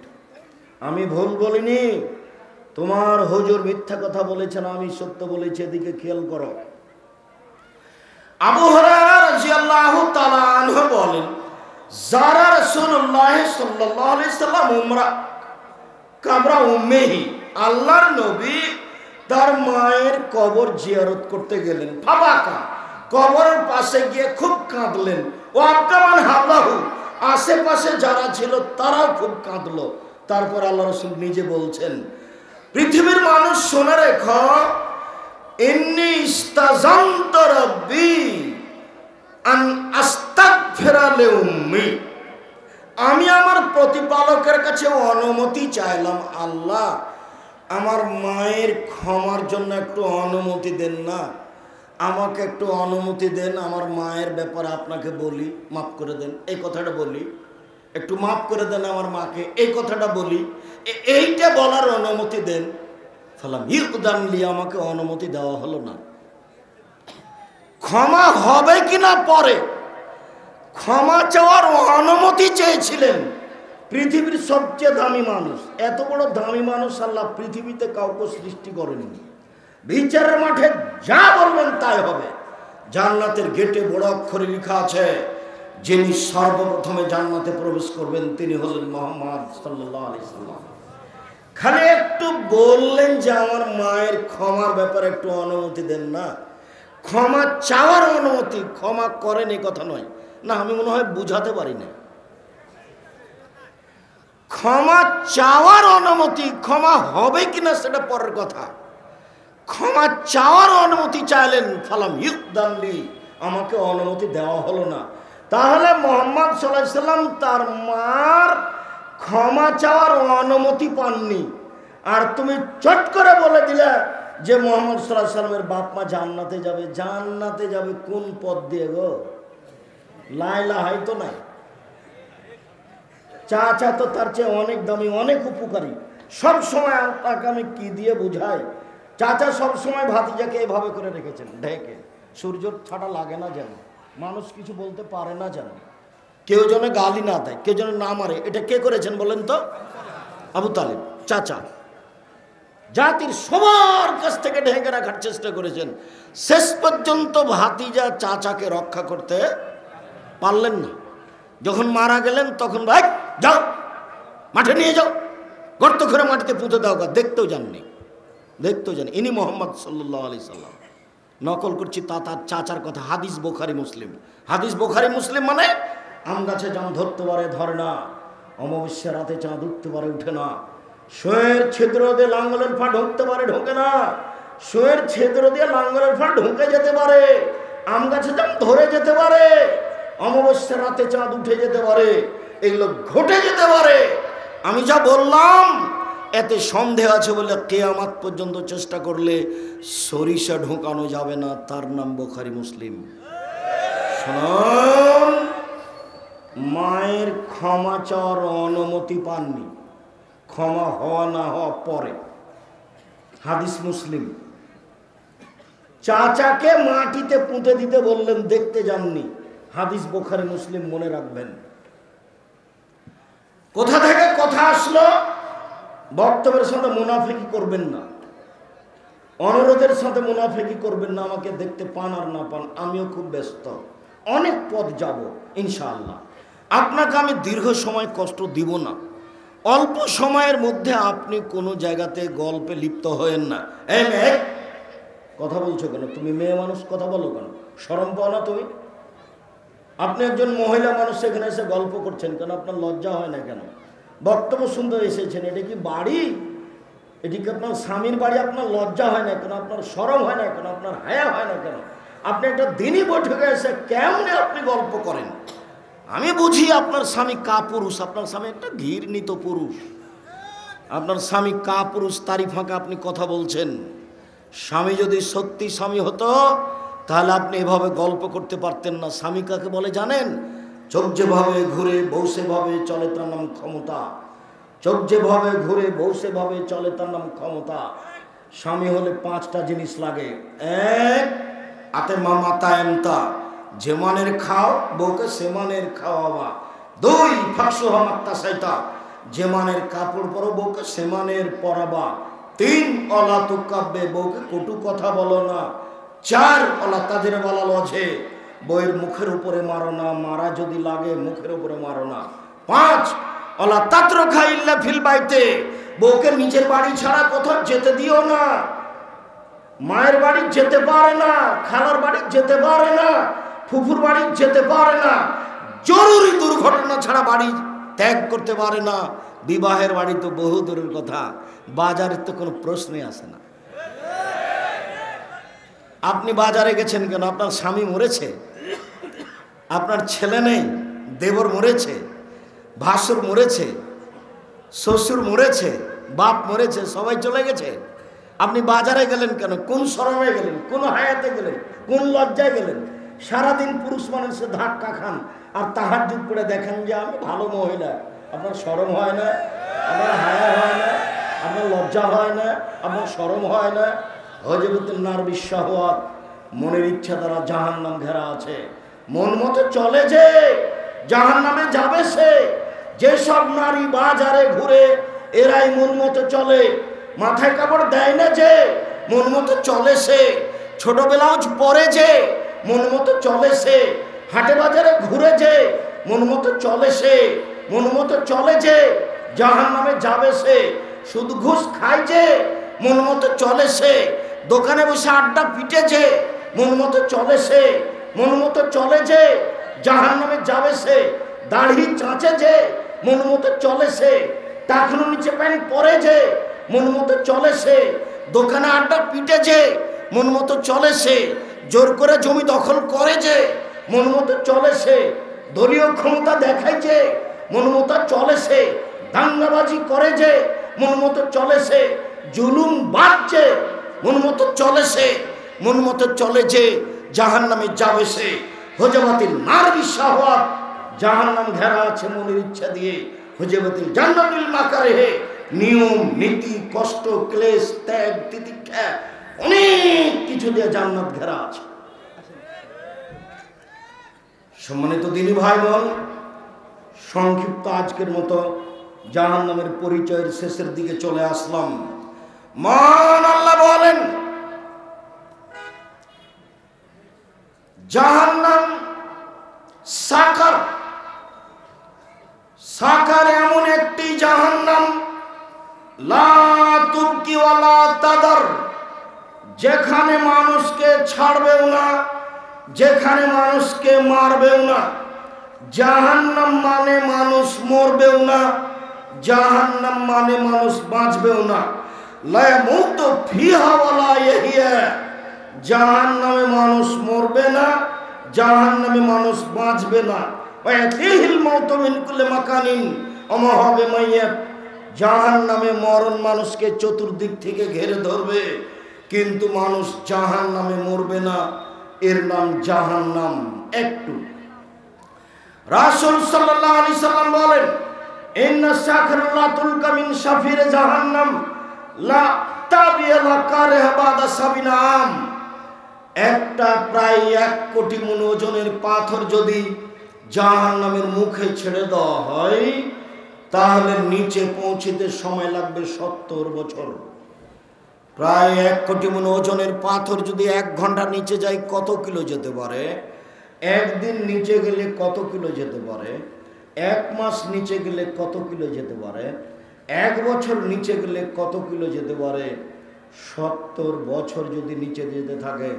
আমি ভুল বলিনি, তোমার হুজুর মিথ্যা কথা বলেছেন, আমি সত্য বলেছি, এদিকে খেয়াল করো। আবু হুরায়রা রাদিয়াল্লাহু তাআলা আনহু বলেন, যারা রাসূলুল্লাহ সাল্লাল্লাহু আলাইহি সাল্লাম উমরা কাবরা উম্মিহি, আল্লাহর নবী তার মায়ের কবর জিয়ারত করতে গেলেন। ফাবাকা, কবরের পাশে গিয়ে খুব কাঁদলেন। ও আবদামান হাবলাহু, আশেপাশে যারা ছিল তারাও খুব কাঁদলো। তারপর আল্লাহ রাসূল নিজে বলছেন, পৃথিবীর মানুষ শুনে রেখো, ইন্নী ইস্তাযানতু রাব্বি আন আস্তাগফিরা লিউম্মি, আমি আমার প্রতিপালকের কাছে অনুমতি চাইলাম, আল্লাহ আমার মায়ের ক্ষমার জন্য একটু অনুমতি দেন না, আমাকে একটু অনুমতি দেন, আমার মায়ের ব্যাপারে আপনাকে বলি, মাফ করে দেন, এই কথাটা বলি, একটু মাফ করে দেন আমার মাকে, এই কথাটা বলি, এইটা বলার অনুমতি দেন। ফালাম ইউদান লি, আমাকে অনুমতি দেওয়া হলো না। ক্ষমা হবে কিনা পরে, ক্ষমা চাওয়ার অনুমতি চেয়েছিলেন পৃথিবীর সবচেয়ে দামি মানুষ। এত বড় দামি মানুষ আল্লাহ পৃথিবীতে কাউকে সৃষ্টি করেননি। বিচারের মাঠে যা বলবেন তাই হবে। জান্নাতের গেটে বড় অক্ষরে লেখা আছে, যিনি সর্বপ্রথমে জান্নাতে প্রবেশ করবেন তিনি হলেন মুহাম্মদ সাল্লাল্লাহু আলাইহি সাল্লাম। খালি একটু বললেন যে আমার মায়ের ক্ষমার ব্যাপারে একটু অনুমতি দেন না, ক্ষমা চাওয়ার অনুমতি, ক্ষমা করেন এই কথা নয়। না, আমি মনে হয় বুঝাতে পারি না। ক্ষমা চাওয়ার অনুমতি, ক্ষমা হবে কিনা সেটা পরের কথা। ক্ষমা চাওয়ার অনুমতি চাইলেন, ফালাম ইউদান লি, আমাকে অনুমতি দেওয়া হলো না। তাহলে মুহাম্মদ সাল্লাল্লাহু আলাইহি সাল্লাম তার মার ক্ষমা চাওয়ার অনুমতি পাননি, আর তুমি চট করে বলে দিলে যে মুহাম্মদ সাল্লাল্লাহু আলাইহি সাল্লামের বাপ মা জান্নাতে যাবে। জান্নাতে যাবে কোন পথ দিয়ে গো? লা ইলাহা তো নাই। চাচা তো তার চেয়ে অনেক দামি, অনেক উপকারী। সব সময় আপনাকে আমি কি দিয়ে বুঝাই, চাচা সব সময় ভাতিজাকে এভাবে করে রেখেছেন ঢেকে, সূর্যর ছাটা লাগে না যেন, মানুষ কিছু বলতে পারে না যেন, কেউ যেন গালি না দেয়, কেউ যেন না মারে। এটা কে করেছেন বলেন তো? আবু তালেব চাচা জাতির সবার কাছ থেকে ঢেকে রাখার চেষ্টা করেছেন। শেষ পর্যন্ত ভাতিজা চাচাকে রক্ষা করতে পারলেন না। যখন মারা গেলেন তখন ভাই যাও মাঠে নিয়ে যাও, গর্ত করে মাটিতে পুঁতে দাও। দেখতেও যাননি, দেখতেও জানি। ইনি মুহাম্মদ সাল্লাল্লাহু আলাইহি সাল্লাম। নকল করছি তা তার চাচার কথা। হাদিস বুখারী মুসলিম। হাদিস বুখারী মুসলিম মানে আম গাছে জাম ধরতে পারে ধরে না, অমাবস্যা রাতে চাঁদ উঠতে পারে উঠে না, শোয়ের ছিদ্র দিয়ে লাঙ্গলের ফা ঢুকতে পারে ঢোকে না, শোয়ের ছিদ্র দিয়ে লাঙ্গলের ফা ঢুকে যেতে পারে, আম গাছে জাম ধরে যেতে পারে, অমাবস্যা রাতে চাঁদ উঠে যেতে পারে, এগুলো ঘটে যেতে পারে। আমি যা বললাম এতে সন্দেহ আছে বলে কিয়ামত পর্যন্ত চেষ্টা করলে সরিষা ঢোকানো যাবে না। তার নাম বুখারী মুসলিম। শুনুন, মায়ের ক্ষমা চাওয়ার অনুমতি পাননি, ক্ষমা হওয়া না হওয়া পরে। হাদিস মুসলিম। চাচাকে মাটিতে পুঁতে দিতে বললেন, দেখতে যাননি। হাদিস বুখারী মুসলিম। মনে রাখবেন। কোথা থেকে কথা আসলো? বক্তব্যের সাথে মুনাফিকি করবেন না, অনুরোধের সাথে মুনাফিকি করবেন না। আমাকে দেখতে পান আর না পান, আমিও খুব ব্যস্ত, অনেক পথ যাব ইনশাআল্লাহ। আপনাকে আমি দীর্ঘ সময় কষ্ট দিব না। অল্প সময়ের মধ্যে আপনি কোনো জায়গাতে গল্পে লিপ্ত হয়েন না। এই মেয়ে কথা বলছো কেন? তুমি মেয়ে মানুষ, কথা বলো কেন? শরম পাও না তুমি? আপনি একজন মহিলা মানুষ এখানে এসে গল্প করছেন কেন? আপনার লজ্জা হয় না কেন? বক্তব্য শুনতে এসেছেন, এটা কি বাড়ি? এটি কি আপনার স্বামীর বাড়ি? আপনার লজ্জা হয় না কেন? আপনার শরম হয় না কেন? আপনার হায়া হয় না কেন? আপনি একটা দিনই বৈঠকে এসে কেমনে আপনি গল্প করেন? আমি বুঝি আপনার স্বামী কাপুরুষ, আপনার স্বামী একটা ঘৃণিত পুরুষ। আপনার স্বামী কাপুরুষ, তারই ফাঁকে আপনি কথা বলছেন। স্বামী যদি সত্যি স্বামী হতো তাহলে আপনি এভাবে গল্প করতে পারতেন না। স্বামী কাকে বলে জানেন? চোখ যেভাবে ঘুরে বউ সেভাবে চলে, তার নাম ক্ষমতা। চোখ যেভাবে ঘুরে বউ সেভাবে চলে, তার নাম ক্ষমতা। স্বামী হলে 5টা জিনিস লাগে। 1, আতে মামা তায়েমতা, যে মানের খাও বউকে সে মানের খাওয়াবা। 2, ফাঁকসু হামাত্তা সাইতা, যে মানের কাপড় পরো বউকে সে মানের পরাবা। 3, অলা তুকাব্বে, বউকে কটু কথা বলো না। 4, অলা তাদের বলা লজে, বউয়ের মুখের উপরে মারো না, মারা যদি লাগে মুখের উপরে মারো না। 5, অলা তাত্র খাইল্লা ফিল বাইতে, বউকে নিজের বাড়ি ছাড়া কোথাও যেতে দিও না। মায়ের বাড়ি যেতে পারে না, খালার বাড়ি যেতে পারে না, ফুফুর বাড়ি যেতে পারে না, জরুরি দুর্ঘটনা ছাড়া বাড়ি ত্যাগ করতে পারে না। বিবাহের বাড়ি তো বহু দূরের কথা, বাজারের তো কোনো প্রশ্নই আসে না। আপনি বাজারে গেছেন কেন? আপনার স্বামী মরেছে, আপনার ছেলে নেই, দেবর মরেছে, ভাসুর মরেছে, শ্বশুর মরেছে, বাপ মরেছে, সবাই চলে গেছে। আপনি বাজারে গেলেন কেন? কোন শরমে গেলেন? কোন হায়াতে গেলেন? কোন লজ্জায় গেলেন? সারাদিন পুরুষ মানুষের ধাক্কা খান আর তাহাজ্জুদ পড়ে দেখেন যে আমি ভালো মহিলা। আপনার শরম হয় না? আপনার হায়া হয় না? আপনার লজ্জা হয় না? আপনার শরম হয় না? হযরতুন নার বিশ্বহাওয়াত, মনের ইচ্ছা দ্বারা জাহান্নাম ঘেরা আছে। মন মতো চলে যে জাহান্নামে যাবে সে। যেসব নারী বাজারে ঘুরে এরাই মন মতো চলে। মাথায় কাপড় দেয় না যে মন মতো চলে সে। ছোট ব্লাউজ পরে যে মন মতো চলে সে। হাটে বাজারে ঘুরে যে মন মতো চলে সে। মন মতো চলে যে জাহান্নামে যাবে সে। সুদ ঘুষ খায় যে মন মতো চলে সে। দোকানে বসে আড্ডা পিটে যে মন মতো চলে সে। মন মতো চলে যে জাহান্নামে যাবে সে। দাড়ি চাঁচে যে মন মতো চলে সে। টাকনু নিচে প্যান্ট পরে যে মন মতো চলে সে। দোকানে আড্ডা পিটে যে মন মতো চলে সে। জোর করে জমি দখল করে যে মন মতো চলে সে। দলীয় ক্ষমতা দেখায় যে মন মতো চলে সে। দাঙ্গাবাজি করে যে মন মতো চলে সে। জুলুম বাড়ছে মন মতো চলে সে। মন মতো চলে যে জাহান্নামে যাবে সে। হযরতুন নার বিশ্বহাওয়াত, জাহান্নাম ঘেরা আছে মনের ইচ্ছা দিয়ে। হযরতুল জান্নাতুল মাকারিহে, নিয়ম নীতি কষ্ট ক্লেশ ত্যাগ তিতিক্ষা অনেক কিছু দিয়ে জান্নাত ঘেরা আছে। সম্মানিত দিনী ভাই বোন, সংক্ষিপ্ত আজকের মতো জাহান্নামের পরিচয়ের শেষের দিকে চলে আসলাম। মান আল্লাহ বলেন, জাহান্নাম সাকার, সাকার এমন একটি জাহান্নাম, লা তুবকি ওয়ালা তাদার, যেখানে মানুষকে ছাড়বেও না, যেখানে মানুষকে মারবেও না। জাহান্নাম মানে মানুষ মরবেও না, জাহান্নাম মানে মানুষ বাঁচবেও না। লা ইয়ামুতু ফিহা ওয়ালা ইয়াহইয়া, জাহান্নামে মানুষ মরবে না, জাহান্নামে মানুষ বাঁচবে না। ওয়াতিহিল মাউতু মিন কুল্লি মাকানিন ওমা হবে মাইয়াত, জাহান্নামে মরণ মানুষকে চতুর্দিক থেকে ঘিরে ধরবে, কিন্তু মানুষ জাহান্নামে মরবে না। এর নাম জাহান্নাম একটু। রাসূল সাল্লাল্লাহু আলাইহি সাল্লাম বলেন, ইন্না সাখরাল্লা তুলকা মিন শাফির জাহান্নাম লা তাবিয়ালা কারহা বাদা সাবিনা আম। একটা প্রায় 1 কোটি মণ ওজনের পাথর যদি জাহান্নামের মুখে ছেড়ে দেওয়া হয় তাহলে নিচে পৌঁছতে সময় লাগবে 70 বছর। প্রায় 1 কোটি মণ ওজনের পাথর যদি 1 ঘন্টা নিচে যায় কত কিলো যেতে পারে? একদিন নিচে গেলে কত কিলো যেতে পারে? 1 মাস নিচে গেলে কত কিলো যেতে পারে? 1 বছর নিচে গেলে কত কিলো যেতে পারে? 70 বছর যদি নিচে যেতে থাকে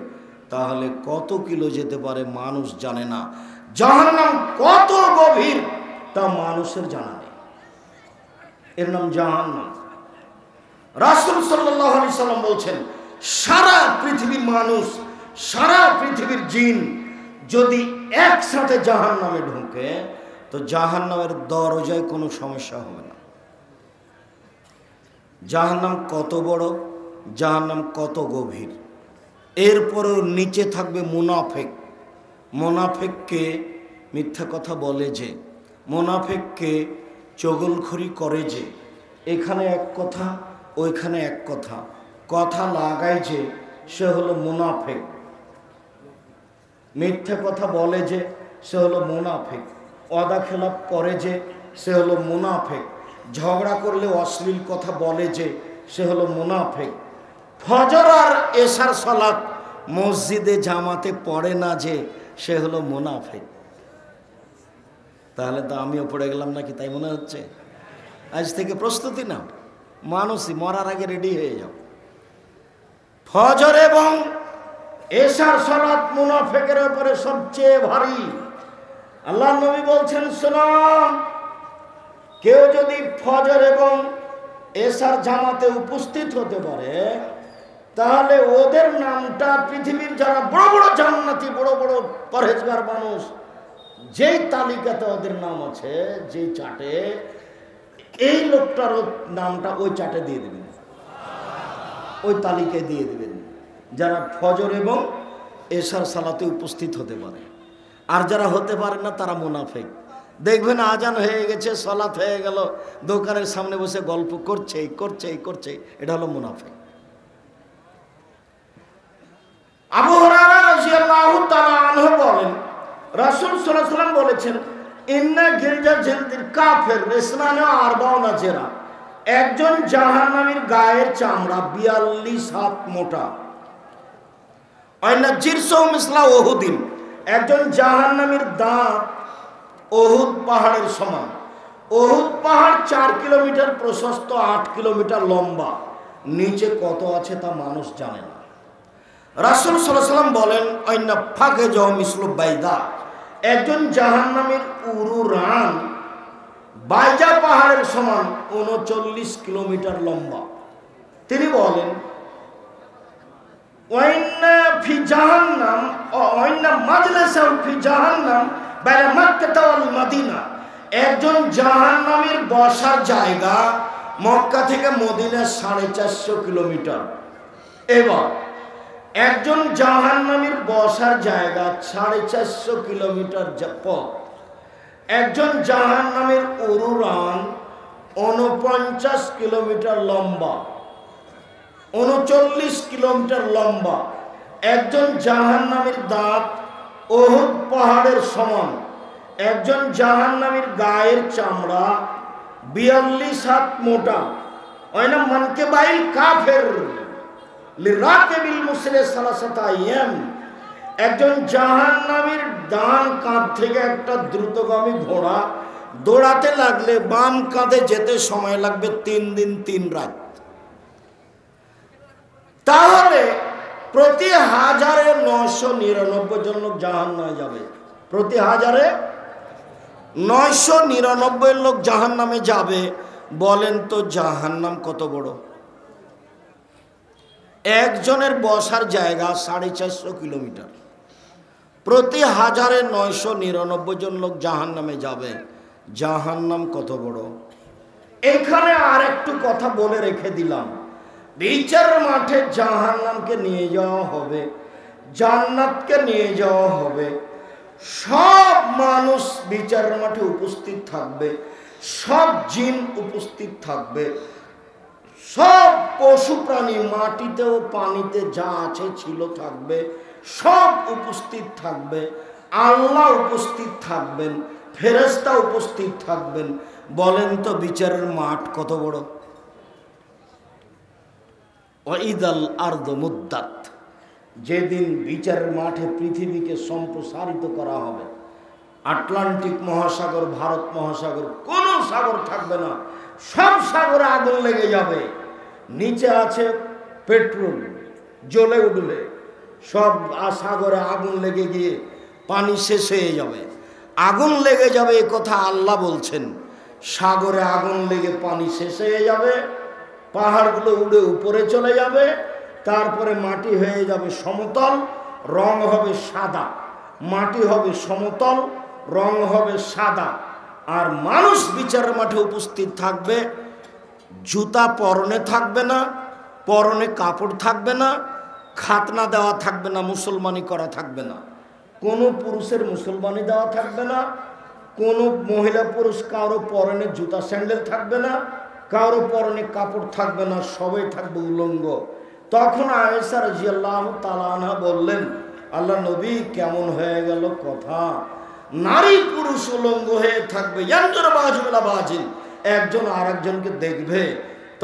তাহলে কত কিলো যেতে পারে মানুষ জানে না। জাহান্নাম কত গভীর তা মানুষের জানা নেই। এর নাম জাহান্নাম। রাসূল সাল্লাল্লাহু আলাইহি সাল্লাম বলছেন, সারা পৃথিবীর মানুষ, সারা পৃথিবীর জিন যদি একসাথে জাহান্নামে ঢোকে তো জাহান্নামের দরজায় কোনো সমস্যা হবে না। জাহান্নাম কত বড়, জাহান্নাম কত গভীর। এরপরেও নিচে থাকবে মুনাফিক। মুনাফিককে মিথ্যা কথা বলে যে, মুনাফিককে চগলখড়ি করে যে, এখানে এক কথা ওইখানে এক কথা, কথা লাগায় যে, সে হলো মুনাফিক। মিথ্যা কথা বলে যে, সে হলো মুনাফিক। ওয়াদা খেলাপ করে যে, সে হলো মুনাফিক। ঝগড়া করলে অশ্লীল কথা বলে যে, সে হলো মুনাফিক। ফজর আর এশার সালাত মসজিদে জামাতে পড়ে না যে, সে হলো মুনাফিক। তাহলে তো আমিও পড়ে গেলাম নাকি তাই মনে হচ্ছে? আজ থেকে প্রস্তুতি নাও, মানুষই মরার আগে রেডি হয়ে যাও। ফজর এবং এশার সালাত মুনাফিকের উপরে সবচেয়ে ভারী। আল্লাহ নবী বলছেন, শোনাম, কেউ যদি ফজর এবং এশার জামাতে উপস্থিত হতে পারে তাহলে ওদের নামটা পৃথিবীর যারা বড় বড় জান্নাতি, বড় বড় পরহেজগার মানুষ, যেই তালিকাতে ওদের নাম আছে, যেই চাটে, এই লোকটার নামটা ওই চাটে দিয়ে দেবেন, ওই তালিকায় দিয়ে দেবেন, যারা ফজর এবং এশার সালাতে উপস্থিত হতে পারে। আর যারা হতে পারে না তারা মুনাফিক। দেখবেন আজান হয়ে গেছে, সালাত হয়ে গেল, দোকানের সামনে বসে গল্প করছে করছে করছে, এটা হলো মুনাফিক। আবু হুরায়রা রাদিয়াল্লাহু তাআলা আনহু বলেন, রাসূল সাল্লাল্লাহু আলাইহি ওয়াসাল্লাম বলেছেন, ইন্না গিলজা জিলদিল কাফির ইসনানা আরবাউনা জেরা, একজন জাহান্নামীর গায়ের চামড়া 42 হাত মোটা। আইনা জিরসু মিসলা উহুদিন, একজন জাহান্নামীর দাঁত উহুদ পাহাড়ের সমান। উহুদ পাহাড় 4 কিলোমিটার প্রশস্ত, 8 কিলোমিটার লম্বা। নিচে কত আছে তা মানুষ জানে না। রাসূল সাল্লাল্লাহু আলাইহি ওয়াসাল্লাম বলেন, আইনা ফাকে যাও মিসলু বাইদা, একজন জাহান্নামীর উরু রান বাইজা পাহাড়ের সমান, 39 কিলোমিটার লম্বা। তিনি বলেন, ওয়াইন্না ফি জাহান্নাম ওয়াইন্না মাজলিসাহু ফি জাহান্নাম বাইনা মক্কা ওয়াল মদিনা, একজন জাহান্নামীর বসার জায়গা মক্কা থেকে মদিনা 450 কিলোমিটার। এবার একজন জাহান্নামীর বসার জায়গা 450 কিলোমিটার পথ। একজন জাহান্নামীর উরুরান 49 কিলোমিটার লম্বা, 39 কিলোমিটার লম্বা। একজন জাহান্নামীর দাঁত উহুদ পাহাড়ের সমান। একজন জাহান্নামীর গায়ের চামড়া 42 হাত মোটা। ওয়াইনা মানকিবাইল কাফির লিরাকিবিল মুসলিম সালাসাতা আইয়াম, একজন জাহান্নামীর ডান কাঁধ থেকে একটা দ্রুতগামী ঘোড়া দৌড়াতে লাগলে বাম কাঁধে যেতে সময় লাগবে 3 দিন 3 রাত। তাহলে প্রতি 1000-এ 999 জন লোক জাহান্নামে যাবে। প্রতি 1000-এ 999 লোক জাহান্নামে যাবে। বলেন তো জাহান্নাম কত বড়? একজনের বসার জায়গা 450 কিলোমিটার। প্রতি 1000-এ 999 জন লোক জাহান্নামে যাবে। জাহান্নাম কত বড়? এখানে আর একটু কথা বলে রেখে দিলাম, বিচার মাঠে জাহান্নামকে নিয়ে যাওয়া হবে, জান্নাতকে নিয়ে যাওয়া হবে। সব মানুষ বিচারের মাঠে উপস্থিত থাকবে, সব জিন উপস্থিত থাকবে, সব পশু প্রাণী মাটিতেও পানিতে যা আছে ছিল থাকবে, সব উপস্থিত থাকবে। আল্লাহ উপস্থিত থাকবেন, ফেরেশতা উপস্থিত থাকবেন। বলেন তো বিচারের মাঠ কত বড়? ওয়াইদাল আরদু মুদ্দাত, যেদিন বিচারের মাঠে পৃথিবীকে সম্প্রসারিত করা হবে, আটলান্টিক মহাসাগর, ভারত মহাসাগর, কোনো সাগর থাকবে না, সব সাগরে আগুন লেগে যাবে। নিচে আছে পেট্রোল, জ্বলে উঠবে, সব সাগরে আগুন লেগে গিয়ে পানি শেষ হয়ে যাবে। আগুন লেগে যাবে, এ কথা আল্লাহ বলছেন। সাগরে আগুন লেগে পানি শেষ হয়ে যাবে, পাহাড়গুলো উড়ে উপরে চলে যাবে, তারপরে মাটি হয়ে যাবে সমতল, রং হবে সাদা। মাটি হবে সমতল, রং হবে সাদা। আর মানুষ বিচারের মাঠে উপস্থিত থাকবে, জুতা পরনে থাকবে না, পরনে কাপড় থাকবে না, খাতনা দেওয়া থাকবে না, মুসলমানি করা থাকবে না, কোনো পুরুষের মুসলমানি দেওয়া থাকবে না, কোনো মহিলা পুরুষ কারো পরনে জুতা স্যান্ডেল থাকবে না, কারো পরনে কাপড় থাকবে না, সবাই থাকবে উলঙ্গ। তখন আয়েশা রাদিয়াল্লাহু তাআলা আনহা বললেন, আল্লাহ নবী কেমন হয়ে গেল কথা, নারী পুরুষ উলঙ্গ হয়ে থাকবে, একজন আর একজনকে দেখবে।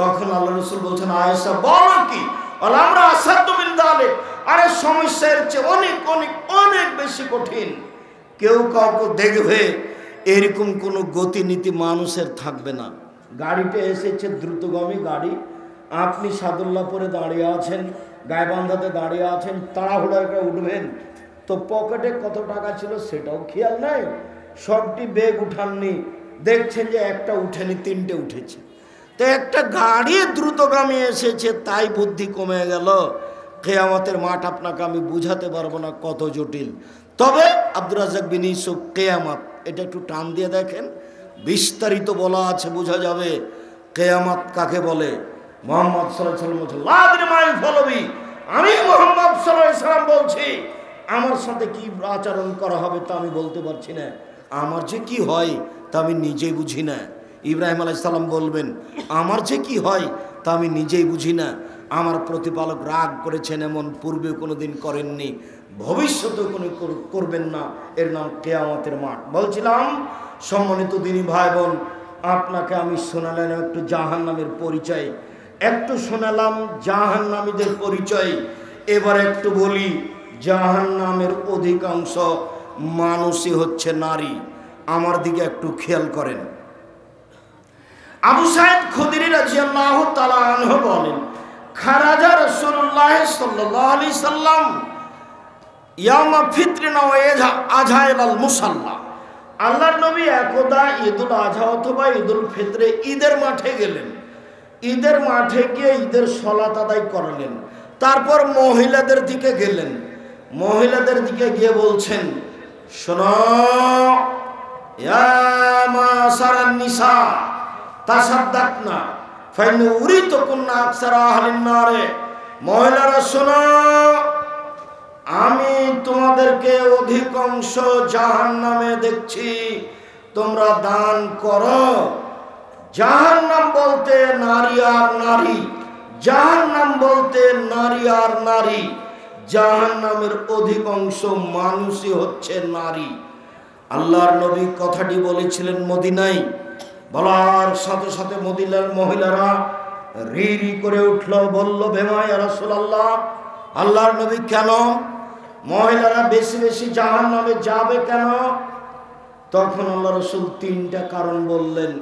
তখন আল্লাহ রাসূল বলছেন, আয়েশা বলো কি? আমরা আসাদু মিন যালিক, আরে সমস্যার চেয়ে অনেক অনেক অনেক বেশি কঠিন। কেউ কাউকে দেখবে, এরকম কোনো গতিনীতি মানুষের থাকবে না। গাড়িতে এসেছে দ্রুতগামী গাড়ি, আপনি সাদুল্লাহপুরে দাঁড়িয়ে আছেন, গাইবান্ধাতে দাঁড়িয়ে আছেন, তাড়াহুড়া করে উঠবেন, তো পকেটে কত টাকা ছিল সেটাও খেয়াল নাই, সবটি ব্যাগ উঠাননি, দেখছেন যে একটা উঠেনি, তিনটে উঠেছে। তো একটা গাড়ি দ্রুতগামী এসেছে, তাই বুদ্ধি কমে গেল। কিয়ামতের মাঠ আপনাকে আমি বুঝাতে পারবো না কত জটিল। তবে আব্দুর রাজ্জাক বিন ইউসুফ কিয়ামত, এটা একটু টান দিয়ে দেখেন, বিস্তারিত বলা আছে, বোঝা যাবে কিয়ামত কাকে বলে। মুহাম্মদ সাল্লাল্লাহু আলাইহি ওয়াসাল্লাম বলছেন, লা আদরি মা ইউফালু বি, আমি মুহাম্মদ সাল্লাল্লাহু আলাইহি ওয়াসাল্লাম বলছি, আমার সাথে কি আচরণ করা হবে তা আমি বলতে পারছি না, আমার যে কি হয় তা আমি নিজেই বুঝি না। ইব্রাহিম আলাইহিস সালাম বলবেন, আমার যে কি হয় তা আমি নিজেই বুঝি না। আমার প্রতিপালক রাগ করেছেন এমন পূর্বে কোনোদিন করেননি, ভবিষ্যতেও কোনো করবেন না। এর নাম কিয়ামতের মাঠ। বলছিলাম সম্মানিত দিনী ভাই বোন, আপনাকে আমি শোনালাম একটু জাহান্নামের পরিচয়, একটু শোনালাম জাহান্নামীদের পরিচয়। এবার একটু বলি, জাহান্নামের অধিকাংশ মানুষই হচ্ছে নারী। আমার দিকে একটু খেয়াল করেন। আবু সাঈদ খুদরি রাদিয়াল্লাহু তাআলা আনহু বলেন, খারাজা রাসূলুল্লাহ সাল্লাল্লাহু আলাইহি সাল্লাম ইয়ামা ফিতরিনা ওয়া আযহা ইলাল মুসাল্লা। আল্লাহর নবী একদা ঈদুল আযহা অথবা ঈদুল ফিতরে ঈদের মাঠে গেলেন। ঈদের মাঠে গিয়ে ঈদের সালাত আদায় করলেন। তারপর মহিলাদের দিকে গেলেন। মহিলাদের দিকে গিয়ে বলছেন, শোনো, ইয়া মাশারান নিসা তাসাদ্দাকনা ফাইন উরিতুকুন্না আকসারা আহলিন নারে। মহিলারা শোনো, আমি তোমাদেরকে অধিকাংশ জাহান্নামে দেখছি, তোমরা দান করো। জাহান্নাম বলতে নারী আর নারী, জাহান্নাম বলতে নারী আর নারী। জাহান্নামের অধিকাংশ মানুষই হচ্ছে নারী। আল্লাহর নবী কথাটি বলেছিলেন মদিনায়, বলার সাথে সাথে মদিনার মহিলারা রি রি করে উঠল, বলল, বেমা ইয়া রাসূলুল্লাহ, আল্লাহর নবী কেন মহিলারা বেশি বেশি জাহান্নামে যাবে কেন? তখন আল্লাহ রাসূল তিনটা কারণ বললেন।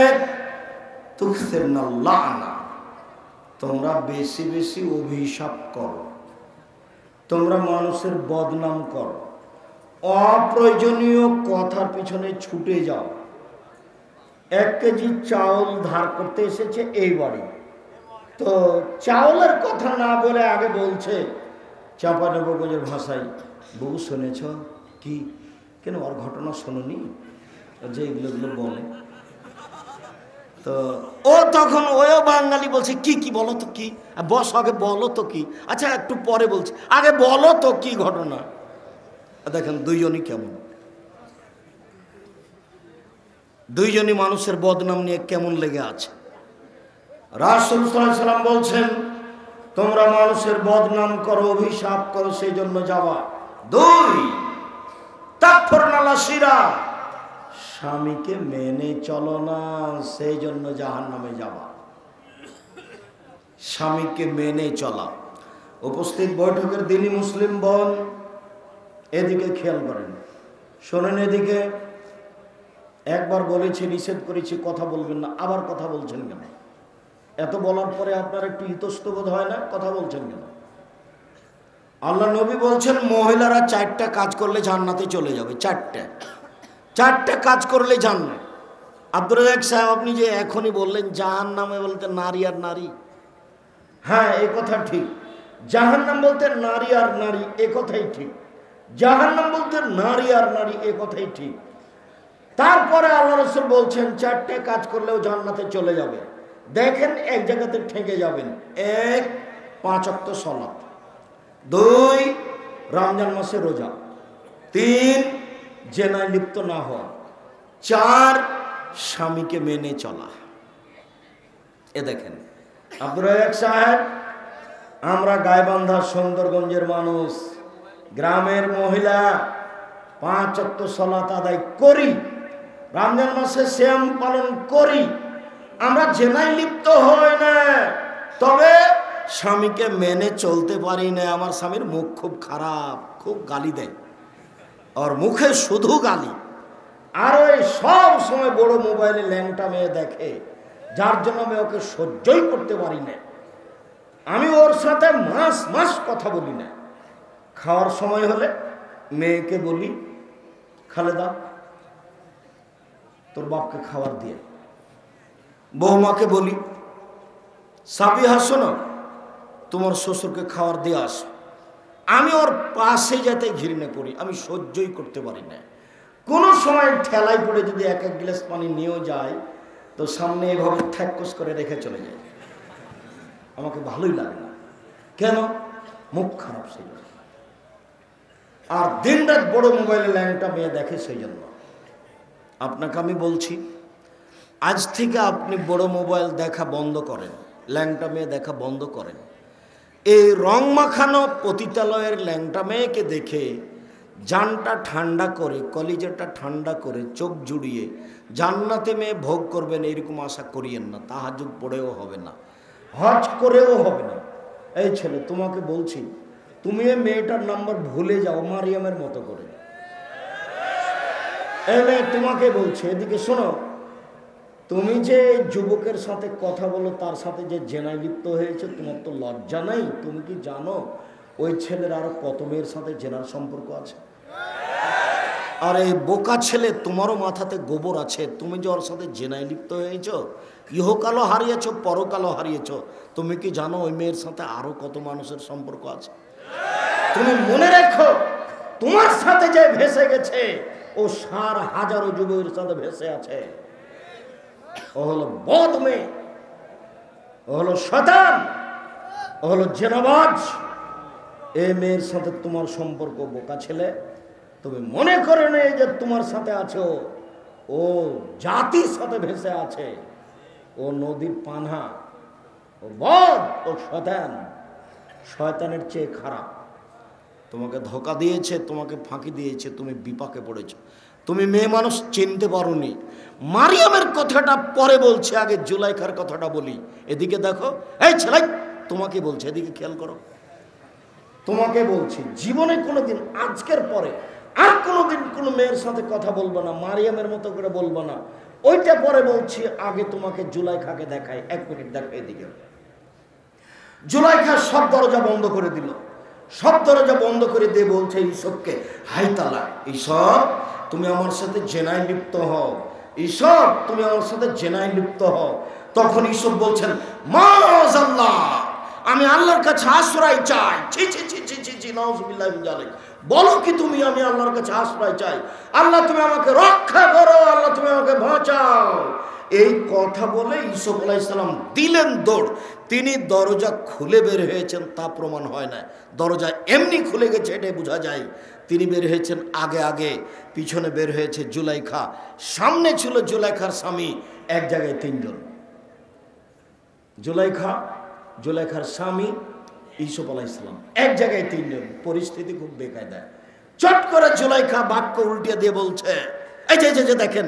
এক, তুকসিরনা লানা, তোমরা বেশি বেশি অভিশাপ করো, তোমরা মানুষের বদনাম করো, অপ্রয়োজনীয় কথার পিছনে ছুটে যাও। 1 কেজি চাউল ধার করতে এসেছে এই বাড়ি, তো চাউলের কথা না বলে আগে বলছে চাঁপানেবগঞ্জের ভাষায়, বউ শুনেছ কি? কেন ওর ঘটনা শোনোনি? যে এগুলো বলে, তো ও তখন ওও বাঙালি বলছে, কি কি বলো তো কি, বস আগে বলো তো কি, আচ্ছা একটু পরে বলছে, আগে বলো তো কি ঘটনা। দেখেন দুইজনই কেমন, দুইজনই মানুষের বদনাম নিয়ে কেমন লেগে আছে। রাসূল সাল্লাল্লাহু আলাইহি ওয়াসাল্লাম বলছেন, তোমরা মানুষের বদনাম করো, অভিশাপ করো, সেই জন্য যাওয়া। 2, তাকফুরনা লাশিরা, স্বামীকে মেনে চলো না, সেই জন্য জাহান্নামে যাওয়া। স্বামীকে মেনে চলা। উপস্থিত বৈঠকের দিনই মুসলিম বোন, এদিকে খেয়াল করেন, শোনেন এদিকে। একবার বলেছি, নিষেধ করেছি, কথা বলবেন না, আবার কথা বলছেন কেন? এত বলার পরে আপনার একটু ইতস্তবোধ হয় না? কথা বলছেন কেন? আল্লাহ নবী বলছেন, মহিলারা 4টা কাজ করলে জান্নাতে চলে যাবে। 4টা। 4টে কাজ করলে জান্নাত। আব্দুর রাজ্জাক সাহেব, আপনি যে এখনই বললেন জাহান্নামে বলতে নারী আর নারী, হ্যাঁ এই কথা ঠিক। জাহান্নাম বলতে নারী আর নারী, এ কথাই ঠিক। জাহান্নাম বলতে নারী আর নারী, এ কথাই ঠিক। তারপরে আল্লাহ রাসূল বলছেন 4টে কাজ করলেও জান্নাতে চলে যাবে। দেখেন এক জায়গাতে ঠেকে যাবেন। 1, 5 ওয়াক্ত সালাত। 2, রমজান মাসে রোজা। 3, জেনায় লিপ্ত না হওয়া। 4, স্বামীকে মেনে চলা। এ দেখেন আব্দুর রাজ্জাক সাহেব, আমরা গাইবান্ধা সুন্দরগঞ্জের মানুষ, গ্রামের মহিলা, 5 ওয়াক্ত সালাত আদায় করি, রমজান মাসে সিয়াম পালন করি, আমরা জেনায় লিপ্ত হই না, তবে স্বামীকে মেনে চলতে পারি না। আমার স্বামীর মুখ খুব খারাপ, খুব গালি দেয়, আর মুখে শুধু গালি, আর ওই সব সময় বড় মোবাইলে ল্যাংটা মেয়ে দেখে, যার জন্য আমি ওকে সহ্যই করতে পারি না। আমি ওর সাথে মাস মাস কথা বলি না। খাওয়ার সময় হলে মেয়েকে বলি, খালেদা তোর বাপকে খাবার দিয়ে। বৌমাকে বলি, সাবিহা শোনো তোমার শ্বশুরকে খাবার দিয়ে আস। আমি ওর পাশে যেতে ঘৃণা করি, আমি সহ্যই করতে পারি না। কোনো সময় ঠেলায় পড়ে যদি 1 গ্লাস পানি নিয়েও যায়, তো সামনে এভাবে ঠ্যাকস করে রেখে চলে যায়। আমাকে ভালোই লাগে না। কেন? মুখ খারাপ সেই জন্য। আর দিন রাত বড় মোবাইলে ল্যাংটা মেয়ে দেখে সেই জন্য। আপনাকে আমি বলছি, আজ থেকে আপনি বড় মোবাইল দেখা বন্ধ করেন, ল্যাংটা মেয়ে দেখা বন্ধ করেন। এই রং মাখানো পতিতালয়ের ল্যাংটা মেয়েকে দেখে জানটা ঠান্ডা করে, কলিজাটা ঠান্ডা করে, চোখ জুড়িয়ে জান্নাতে মেয়ে ভোগ করবেন এরকম আশা করিয়েন না। তাহাজ্জুদ পড়েও হবে না, হজ করেও হবে না। এই ছেলে, তোমাকে বলছি, তুমি এই মেয়েটার নাম্বার ভুলে যাও মারিয়ামের মতো করে। এই মেয়ে, তোমাকে বলছি, এদিকে শোনো, তুমি যে যুবকের সাথে কথা বলো, তার সাথে যে জেনায় লিপ্ত হয়েছে, তোমার তো লজ্জা নাই? তুমি কি জানো ওই ছেলের আরো কত মেয়ের সাথে জেনার সম্পর্ক আছে? আর এই বোকা ছেলে, তোমারও মাথাতে গোবর আছে। তুমি যে ওর সাথে জেনায় লিপ্ত হয়েছ, ইহকালও হারিয়েছ, পরকালও হারিয়েছ। তুমি কি জানো ওই মেয়ের সাথে আরো কত মানুষের সম্পর্ক আছে? তুমি মনে রেখো, তোমার সাথে যে ভেসে গেছে, ও 60,000 যুবকের সাথে ভেসে আছে। ও হলো বদ মেয়ে, ও হলো শয়তান, ও হলো জেনাবাজ। এই মেয়ের সাথে তোমার সম্পর্ক। বোকা ছেলে, তুমি মনে করে নেই যে তোমার সাথে আছো, ও জাতির সাথে ভেসে আছে। ও নদীর পানহা, ও বদ, ও শয়তান, শয়তানের চেয়ে খারাপ। তোমাকে ধোকা দিয়েছে, তোমাকে ফাঁকি দিয়েছে, তুমি বিপাকে পড়েছ। তুমি মেয়ে মানুষ চিনতে পারোনি। মারিয়ামের কথাটা পরে বলছে, আগে জুলাইখার কথাটা বলি। এদিকে দেখো, এই ছেলে, তোমাকে বলছে, এদিকে খেয়াল করো। তোমাকে বলছি, জীবনে কোনোদিন আজকের পরে আর কোনোদিন কোনো মেয়ের সাথে কথা বলবো না, মারিয়ামের মতো করে বলবো না। ওইটা পরে বলছি, আগে তোমাকে জুলাইখাকে দেখাই। 1 মিনিট দেখো এদিকে। জুলাইখা সব দরজা বন্ধ করে দিল, সব দরজা বন্ধ করে দিয়ে বলছে ইসবকে, হাই তালা, ইসব তুমি আমার সাথে জেনায় লিপ্ত হও, ইসব তুমি আমার সাথে জেনায় লিপ্ত হও। তখন ইসব বলছেন, মাআযাল্লাহ, আমি আল্লাহর কাছে আশ্রয় চাই। ছি ছি ছি ছি ছি ছি, নাউযুবিল্লাহি মিন যালিক। বলো কি তুমি? আমি আল্লাহর কাছে আশ্রয় চাই। আল্লাহ তুমি আমাকে রক্ষা করো, আল্লাহ তুমি আমাকে বাঁচাও। এই কথা বলে ইউসুফ আলাইহিস সালাম দিলেন দৌড়। তিনি দরজা খুলে বের হয়েছেন তা প্রমাণ হয় না, দরজা এমনি খুলে গেছে এটাই বোঝা যায়। তিনি বের হয়েছেন আগে আগে, পিছনে বের হয়েছে জুলাইখা, সামনে ছিল জুলাইখার স্বামী। এক জায়গায় 3 জন, জুলাইখার স্বামী, ইউসুফ আলাইহিস সালাম, এক জায়গায় 3 জন। পরিস্থিতি খুব বেকায়দা। চট করে জুলাইখা বাক্য উল্টিয়ে দিয়ে বলছে, এই যে দেখেন,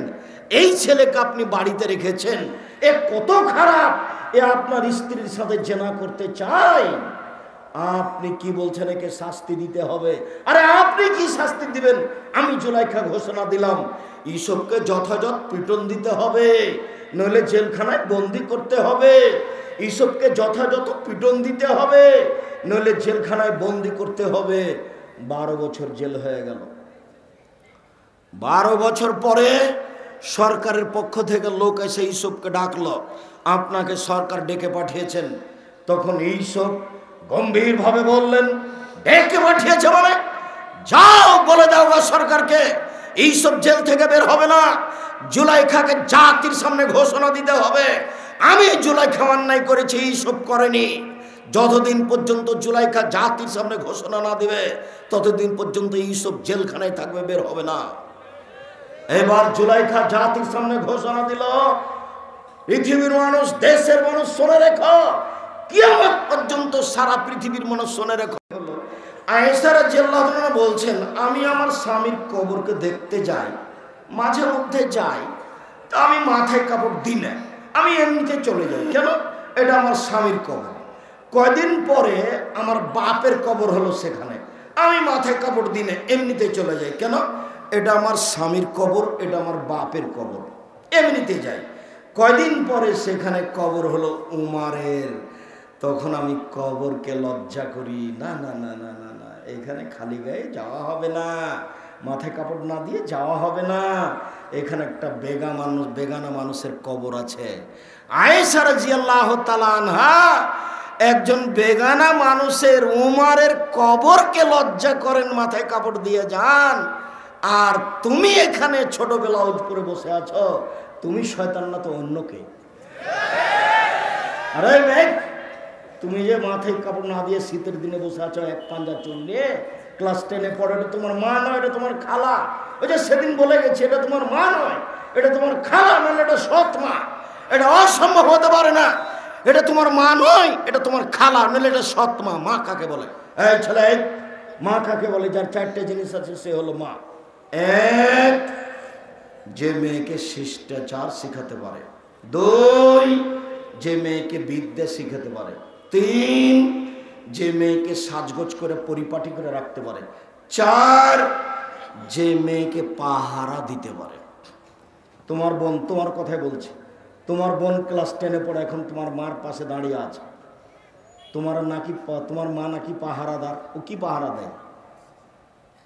এই ছেলেকে আপনি বাড়িতে রেখেছেন, এ কত খারাপ, এ আপনার স্ত্রীর সাথে জেনা করতে চায়। আপনি কি বলছেন? একে শাস্তি দিতে হবে। আরে আপনি কি শাস্তি দিবেন? আমি জুলাইখা ঘোষণা দিলাম, ইউসুফকে যথাযথ পিটন দিতে হবে, নইলে জেলখানায় বন্দি করতে হবে। ইউসুফকে যথাযথ পিটন দিতে হবে, নইলে জেলখানায় বন্দি করতে হবে। 12 বছর জেল হয়ে গেল। 12 বছর পরে সরকারের পক্ষ থেকে লোক এসে ইউসুফকে ডাকলো, আপনাকে সরকার ডেকে পাঠিয়েছেন। তখন ইউসুফ গম্ভীরভাবে বললেন, ডেকে পাঠিয়েছে মানে? যাও বলে দাও সরকারকে ইউসুফ জেল থেকে বের হবে না, জুলাইখাকে জাতির সামনে ঘোষণা দিতে হবে আমি জুলাইখা অন্যায় করেছি, ইউসুফ করেনি। যতদিন পর্যন্ত জুলাইখা জাতির সামনে ঘোষণা না দিবে ততদিন পর্যন্ত ইউসুফ জেলখানায় থাকবে, বের হবে না। এবার জুলাইখা জাতির সামনে ঘোষণা দিল, পৃথিবীর মানুষ, দেশের মানুষ শুনে রেখো, কিয়ামত পর্যন্ত সারা পৃথিবীর মানুষ শুনে রেখো। আয়েশা রাদিয়াল্লাহু আনহা বলছেন, আমি আমার স্বামীর কবরকে দেখতে যাই, মাঝে মধ্যে যাই, তা আমি মাথায় কাপড় দিই না, আমি এমনিতে চলে যাই। কেন? এটা আমার স্বামীর কবর। কয়দিন পরে আমার বাপের কবর হলো সেখানে, আমি মাথায় কাপড় দিই না, এমনিতে চলে যাই। কেন? এটা আমার স্বামীর কবর, এটা আমার বাপের কবর, এমনিতে যাই। কয়দিন পরে সেখানে কবর হলো উমারের, তখন আমি কবরকে লজ্জা করি, না না না না না না, এখানে খালি গায়ে যাওয়া হবে না, মাথায় কাপড় না দিয়ে যাওয়া হবে না, এখানে একটা বেগানা মানুষের কবর আছে। আয়েশা রাদিয়াল্লাহু তাআলা আনহা একজন বেগানা মানুষের উমারের কবরকে লজ্জা করেন, মাথায় কাপড় দিয়ে যান, আর তুমি এখানে ছোটবেলা পরে বসে আছো, তুমি শয়তান না তো অন্য কে? আরে মেঘ, তুমি যে মাথায় কাপড় না দিয়ে শীতের দিনে বসে আছো এক পাঞ্জা চুল নিয়ে, ক্লাস 10-এ পড়ে, এটা তোমার মা নয়, এটা তোমার খালা। ওই যে সেদিন বলে গেছে, এটা তোমার মা নয়, এটা তোমার খালা, মানে এটা সৎ মা। এটা অসম্ভব হতে পারে না, এটা তোমার মা নয়, এটা তোমার খালা, নাহলে এটা সৎ মা। মা কাকে বলে? এই ছেলে, মা কাকে বলে? যার 4টে জিনিস আছে সে হলো মা। এক, যে মেয়েকে শিষ্টাচার শিখাতে পারে। 2, যে মেয়েকে বিদ্যা শিখাতে পারে। 3, যে মেয়েকে সাজগোজ করে পরিপাটি করে রাখতে পারে। 4, যে মেয়েকে পাহারা দিতে পারে। তোমার বোন, তোমার কথাই বলছি, তোমার বোন ক্লাস 10-এ পড়ে, এখন তোমার মার পাশে দাঁড়িয়ে আছে, তোমার মা নাকি পাহারাদার। ও কি পাহারা দেয়?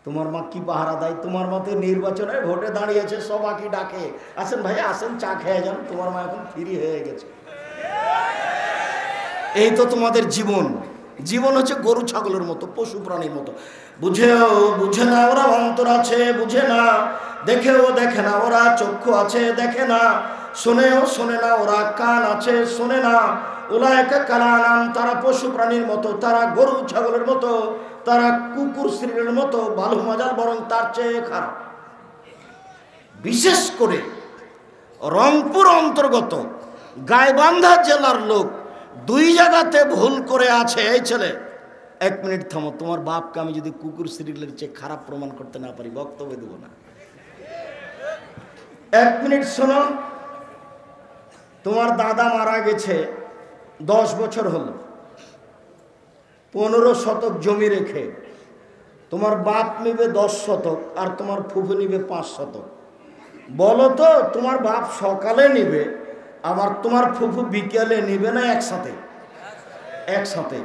তোমার মা কি পাহারা দেয়? তোমার মতে নির্বাচনে ভোটে দাঁড়িয়েছে, সবাইকে ডাকে, আসেন ভাই আসেন, চা খেয়ে যান, তোমার মা এখন ফ্রি হয়ে গেছে। এই তো তোমাদের জীবন। জীবন হচ্ছে গরু ছাগলের মতো, পশু প্রাণীর মতো। বুঝে না ওরা, অন্তর আছে বুঝে না, দেখেও দেখে না ওরা, চক্ষু আছে দেখে না, শোনেও শোনে না ওরা, কান আছে শোনে না। উলাইকা কালানাম, তারা পশু প্রাণীর মতো, তারা গরু ছাগলের মতো, তারা কুকুর শ্রীর মতো, ভালো মজার বরং তার চেয়ে খারাপ। বিশেষ করে রংপুর অন্তর্গত গাইবান্ধা জেলার লোক 2 জায়গাতে ভুল করে আছে। এই ছেলে, 1 মিনিট থামো, তোমার বাপকে আমি যদি কুকুর শ্রীলের চেয়ে খারাপ প্রমাণ করতে না পারি, বক্তব্য দেব না। 1 মিনিট শোনো। তোমার দাদা মারা গেছে 10 বছর হলো, 15 শতক জমি রেখে, তোমার বাপ নিবে 10 শতক আর তোমার ফুফু নিবে 5 শতক। বলো তো, তোমার বাপ সকালে নিবে আবার তোমার ফুফু বিকেলে নিবে না একসাথে? একসাথে।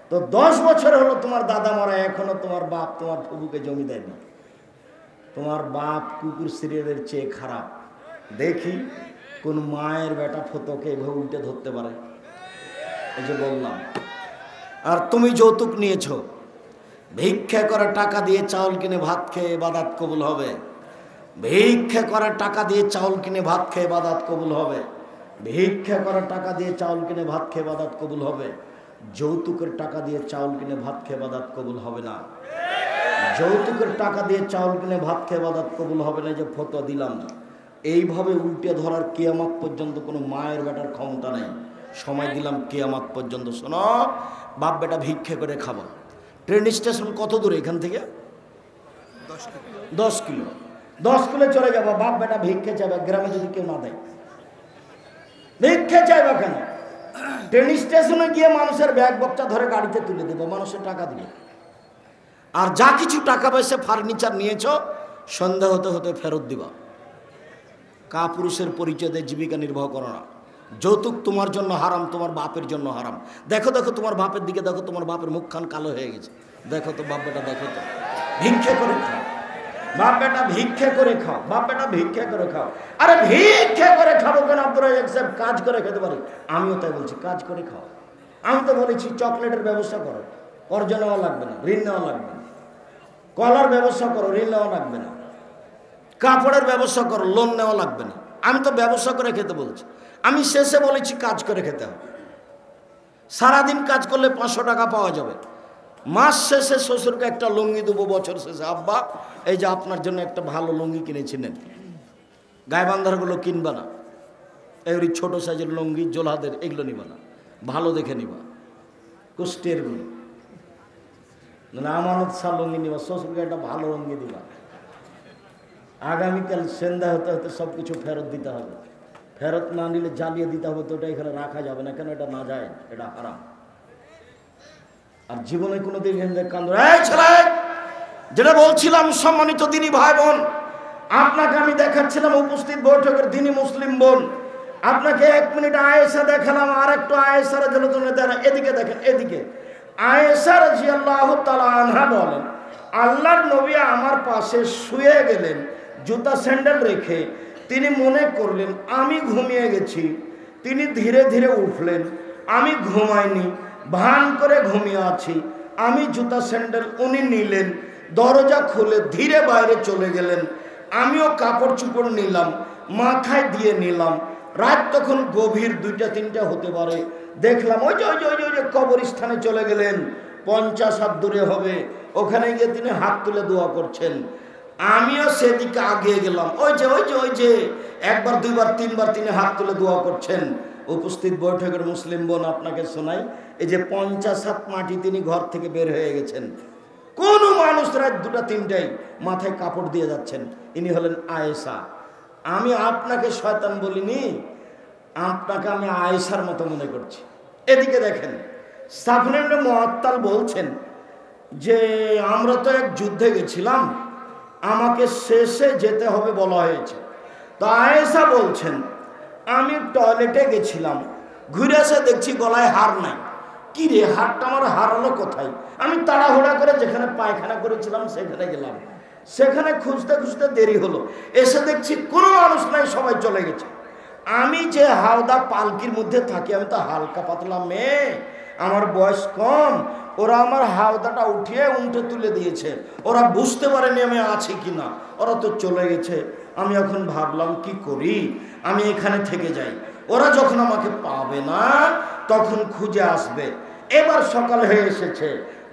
তো 10 বছর হলো তোমার দাদা মারা, এখনো তোমার বাপ তোমার ফুফুকে জমি দেয়নি। তোমার বাপ কুকুর সিরিয়ালের চেয়ে খারাপ। দেখি কোন মায়ের বেটা ফতোকে এভাবে উল্টে ধরতে পারে। এই যে বললাম। আর তুমি যৌতুক নিয়েছো, ভিক্ষা করা টাকা দিয়ে চাউল কিনে ভাত খেয়ে ইবাদত কবুল হবে। ভিক্ষা করা টাকা দিয়ে চাউল কিনে ভাত খেয়ে ইবাদত কবুল হবে। ভিক্ষা করা টাকা দিয়ে চাউল কিনে ভাত খেয়ে ইবাদত কবুল হবে। যৌতুকের টাকা দিয়ে চাউল কিনে ভাত খেয়ে ইবাদত কবুল হবে না। যৌতুকের টাকা দিয়ে চাউল কিনে ভাত খেয়ে ইবাদত কবুল হবে না। যে ফতোয়া দিলাম, এইভাবে উল্টে ধরার কিয়ামত পর্যন্ত কোনো মায়ের বেটার ক্ষমতা নেই। সময় দিলাম কিয়ামত পর্যন্ত। শোনো, বাপ বেটা ভিক্ষা করে খাবো। ট্রেন স্টেশন কত দূরে এখান থেকে? 10 কিলো। 10 কিলো চলে যাবো, বাপ বেটা ভিক্ষে চাইবে। গ্রামে যদি কেউ না দেয়, ভিক্ষে চাইবে কেন? ট্রেন স্টেশনে গিয়ে মানুষের ব্যাগ বক্তা ধরে গাড়িতে তুলে দেবো, মানুষের টাকা দিবে। আর যা কিছু টাকা পয়সা ফার্নিচার নিয়েছ, সন্ধ্যা হতে হতে ফেরত দিবা। কাপুরুষের পরিচয় দিয়ে জীবিকা নির্বাহ করো না। যৌতুক তোমার জন্য হারাম, তোমার বাপের জন্য হারাম। দেখো দেখো তোমার বাপের দিকে দেখো, তোমার বাপের মুখখান কালো হয়ে গেছে। দেখো তো বাপ বেটা, দেখো তো, ভিক্ষে করে খাও। বাপ বেটা ভিক্ষা করে খাও, বাপ বেটা ভিক্ষা করে খাও। আরে ভিক্ষা করে খাবো কেন আব্দুর রাজ্জাক সাহেব? কাজ করে খেতে পারি। আমিও তাই বলছি, কাজ করে খাও। আমি তো বলেছি চকলেটের ব্যবস্থা করো, কর্জ নেওয়া লাগবে না, ঋণ নেওয়া লাগবে না। কলার ব্যবস্থা করো, ঋণ নেওয়া লাগবে না। কাপড়ের ব্যবস্থা করো, লোন নেওয়া লাগবে না। আমি তো ব্যবসা করে খেতে বলছি। আমি শেষে বলেছি কাজ করে খেতে হবে। সারাদিন কাজ করলে 500 টাকা পাওয়া যাবে। মাস শেষে শ্বশুরকে একটা লুঙ্গি দেবো, বছর শেষে আব্বা এই যে আপনার জন্য একটা ভালো লুঙ্গি কিনেছিলেন, গায়েবান্ধারগুলো কিনবা না, এই ছোট সাইজের লুঙ্গি জোলাদের এগুলো নিবা না, ভালো দেখে নিবা, কুষ্টেরগুলো না, আমানত শাহ লুঙ্গি নিবা, শ্বশুরকে একটা ভালো লুঙ্গি দিবা। আগামীকাল সন্ধ্যা হতে হতে সব কিছু ফেরত দিতে হবে। ফেরত না নিলে জ্বালিয়ে দিতে হবে, তো ওটা এখানে রাখা যাবে না। কেন? এটা না যায়, এটা হারাম। আর জীবনে কোনোদিন যেটা বলছিলাম, সম্মানিত দিনী ভাই বোন, আপনাকে আমি দেখাচ্ছিলাম উপস্থিত বৈঠকের দিনী মুসলিম বোন, আপনাকে 1 মিনিট আয়েশা দেখালাম, আর একটু আয়েশার জন্য এদিকে দেখেন, এদিকে আয়েশা রাদিয়াল্লাহু তাআলা আনহা বলেন, আল্লাহর নবী আমার পাশে শুয়ে গেলেন জুতা স্যান্ডেল রেখে। তিনি মনে করলেন আমি ঘুমিয়ে গেছি। তিনি ধীরে ধীরে উঠলেন, আমি ঘুমাইনি, ভান করে ঘুমিয়ে আছি। আমি জুতা স্যান্ডেল, উনি নিলেন, দরজা খুলে ধীরে বাইরে চলে গেলেন। আমিও কাপড় চোপড় নিলাম, মাথায় দিয়ে নিলাম। রাত তখন গভীর 2টা-3টা হতে পারে। দেখলাম ওই যে কবরস্থানে চলে গেলেন, 50 হাত দূরে হবে, ওখানে গিয়ে তিনি হাত তুলে দোয়া করছেন। আমিও সেদিকে আগিয়ে গেলাম, ওই যে 1বার 2বার 3বার তিনি হাত তুলে দোয়া করছেন। উপস্থিত বৈঠকের মুসলিম বোন, আপনাকে শোনাই, এই যে 50 হাত মাটি তিনি ঘর থেকে বের হয়ে গেছেন। কোন মানুষ রাত 2টা-3টায় মাথায় কাপড় দিয়ে যাচ্ছেন? ইনি হলেন আয়েশা। আমি আপনাকে শয়তান বলিনি, আপনাকে আমি আয়েশার মতো মনে করছি। এদিকে দেখেন, সাফওয়ান ইবনে মুআত্তাল বলছেন যে আমরা তো এক যুদ্ধে গেছিলাম, আমাকে শেষে যেতে হবে বলা হয়েছে। তো আয়েশা বলছেন আমি টয়লেটে গেছিলাম, ঘুরে এসে দেখছি গলায় হার নাই। কি রে, হারটা আমার হারালো কোথায়? আমি তাড়াহুড়া করে যেখানে পায়খানা করেছিলাম সেখানে গেলাম। সেখানে খুঁজতে খুঁজতে দেরি হলো, এসে দেখছি কোনো মানুষ নাই, সবাই চলে গেছে। আমি যে হাওদা পালকির মধ্যে থাকি, আমি তো হালকা পাতলা মেয়ে, আমার বয়স কম। ওরা আমার হাওদাটা উঠিয়ে উল্টে তুলে দিয়েছে। ওরা বুঝতে পারেনি আমি আছি কিনা, ওরা তো চলে গেছে। আমি এখন ভাবলাম কি করি, আমি এখানে থেকে যাই। ওরা যখন আমাকে পাবে না তখন খুঁজে আসবে। এবার সকাল হয়ে এসেছে,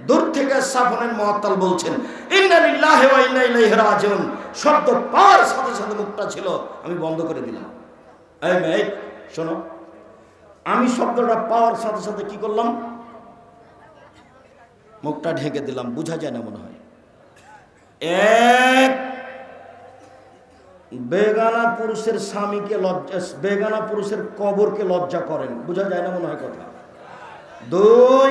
দূর থেকে সাফওয়ান মুআত্তাল বলছেন ইন্না লিল্লাহি ওয়া ইন্না ইলাইহি রাজিউন। শব্দ পাওয়ার সাথে সাথে মুখটা ছিল আমি বন্ধ করে দিলাম। এই মেয়ে শোনো, আমি শব্দটা পাওয়ার সাথে সাথে কি করলাম? মুখটা ঢেকে দিলাম। বোঝা যায় না মনে হয়। এক, বেগানা পুরুষের স্বামীকে লজ্জা, বেগানা পুরুষের কবরকে লজ্জা করেন, বোঝা যায় না মনে হয় কথা। 2,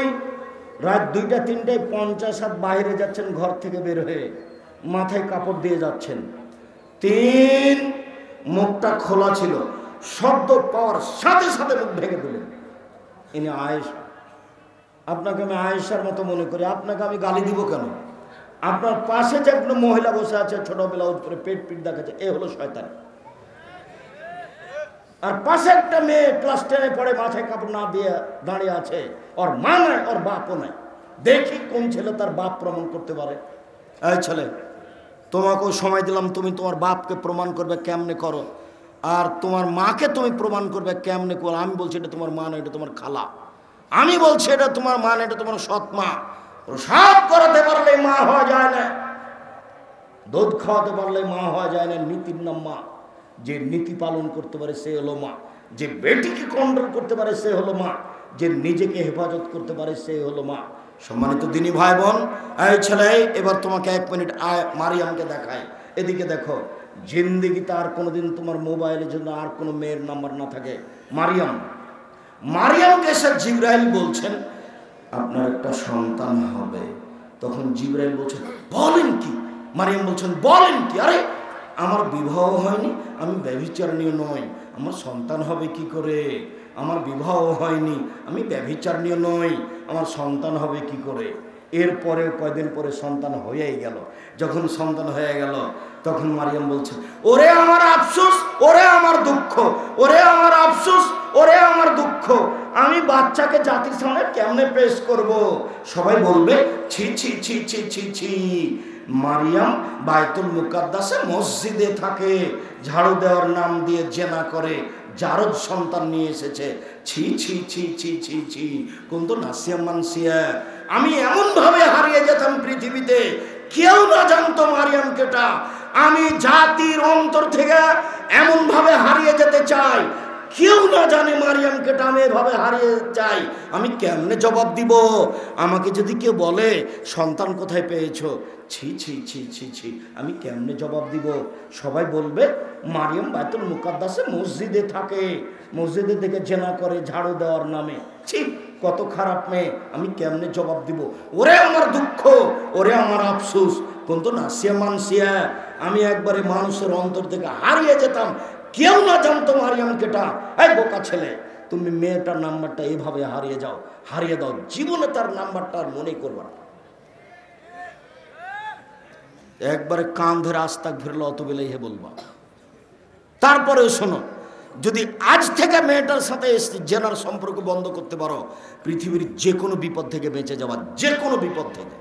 রাত 2টা-3টায় 50 হাত বাইরে যাচ্ছেন, ঘর থেকে বের হয়ে মাথায় কাপড় দিয়ে যাচ্ছেন। 3, মুখটা খোলা ছিল, শব্দ পাওয়ার সাথে সাথে মুখ ঢেকে দিলেন। ইনি আয়েশা। আপনাকে আমি আয়েশার মতো মনে করি, আপনাকে আমি গালি দিব কেন? আপনার পাশে যে কোনো মহিলা বসে আছে, ছোটবেলা উপরে পেট দেখাচ্ছে, এ হলো শয়তান। আর পাশে একটা মেয়ে ক্লাস 10-এ পড়ে, মাথায় কাপড় না দিয়ে দাঁড়িয়ে আছে, ওর মা নাই, ওর বাপও নাই। দেখি কোন ছেলে তার বাপ প্রমাণ করতে পারে। এই ছেলে, তোমাকেও সময় দিলাম, তুমি তোমার বাপকে প্রমাণ করবে, কেমনে করো। আর তোমার মাকে তুমি প্রমাণ করবে, কেমনে করো। আমি বলছি এটা তোমার মা না, এটা তোমার খালা। আমি বলছি এটা তোমার মা না, এটা তোমার সৎ মা। সব করাতে পারলে মা হওয়া যায় না, দুধ খাওয়াতে পারলে মা হওয়া যায় না। নীতির নাম মা। যে নীতি পালন করতে পারে সে হলো মা। যে বেটিকে কন্ট্রোল করতে পারে সে হলো মা। যে নিজেকে হেফাজত করতে পারে সে হলো মা। সম্মানিত দিনী ভাই বোন, এই ছেলে, এবার তোমাকে 1 মিনিট মারিয়ামকে দেখায়। এদিকে দেখো, জিন্দিগিতে আর কোনোদিন তোমার মোবাইলের জন্য আর কোনো মেয়ের নাম্বার না থাকে। মারিয়ামকে এসে জিবরাইল বলছেন আপনার একটা সন্তান হবে। তখন জিবরাইল বলছেন বলেন কি? মারিয়াম বলছেন বলেন কি? আরে আমার বিবাহ হয়নি, আমি ব্যভিচারিণী নই, আমার সন্তান হবে কি করে? আমার বিবাহ হয়নি, আমি ব্যভিচারিণী নই, আমার সন্তান হবে কি করে? এরপরেও কয়দিন পরে সন্তান হয়েই গেল। যখন সন্তান হয়ে গেল তখন মারিয়াম বলছে, ওরে আমার আফসোস, ওরে আমার দুঃখ, ওরে আমার আফসোস, ওরে আমার দুঃখ, আমি বাচ্চাকে জাতির সামনে কেমনে পেশ করব? সবাই বলবে ছি ছি ছি ছি ছি ছি, মারিয়াম বায়তুল মুকাদ্দাসে মসজিদে থাকে, ঝাড়ু দেওয়ার নাম দিয়ে জেনা করে জারজ সন্তান নিয়ে এসেছে, ছি ছি ছি ছি ছি ছি, কিন্তু নাসিয়া মানসিয়া। আমি এমন ভাবে হারিয়ে যেতাম পৃথিবীতে, কেউ না জানতো মারিয়াম কেটা। আমি জাতির অন্তর থেকে এমন ভাবে হারিয়ে যেতে চাই, কেউ না জানে মারিয়াম কেটা, আমি এভাবে হারিয়ে যাই। আমি কেমনে জবাব দিব? আমাকে যদি কেউ বলে সন্তান কোথায় পেয়েছো, ছি ছি ছি ছি ছি, আমি কেমনে জবাব দিব? সবাই বলবে মারিয়াম বায়তুল মুকাদ্দাসে মসজিদে থাকে, মসজিদের দিকে জেনা করে ঝাড়ু দেওয়ার নামে। ছি, কত খারাপ মেয়ে, আমি কেমনে জবাব দিব? ওরে আমার দুঃখ, ওরে আমার আফসোস, কিন্তু নাসিয়া মানসিয়া। আমি একবারে মানুষের অন্তর থেকে হারিয়ে যেতাম, কেউ না জানতো মারিয়াম কেটা। এই বোকা ছেলে, তুমি মেয়েটার নাম্বারটা এইভাবে হারিয়ে যাও, হারিয়ে দাও, জীবনে তার নাম্বারটা আর মনে করবা না। একবারে কান ধরে আস্তাগফিরুল্লাহ অত বেলাই হে বলবা। তারপরেও শোনো, যদি আজ থেকে মেয়েটার সাথে জেনার সম্পর্ক বন্ধ করতে পারো, পৃথিবীর যে কোনো বিপদ থেকে বেঁচে যাওয়া, যে কোনো বিপদ থেকে।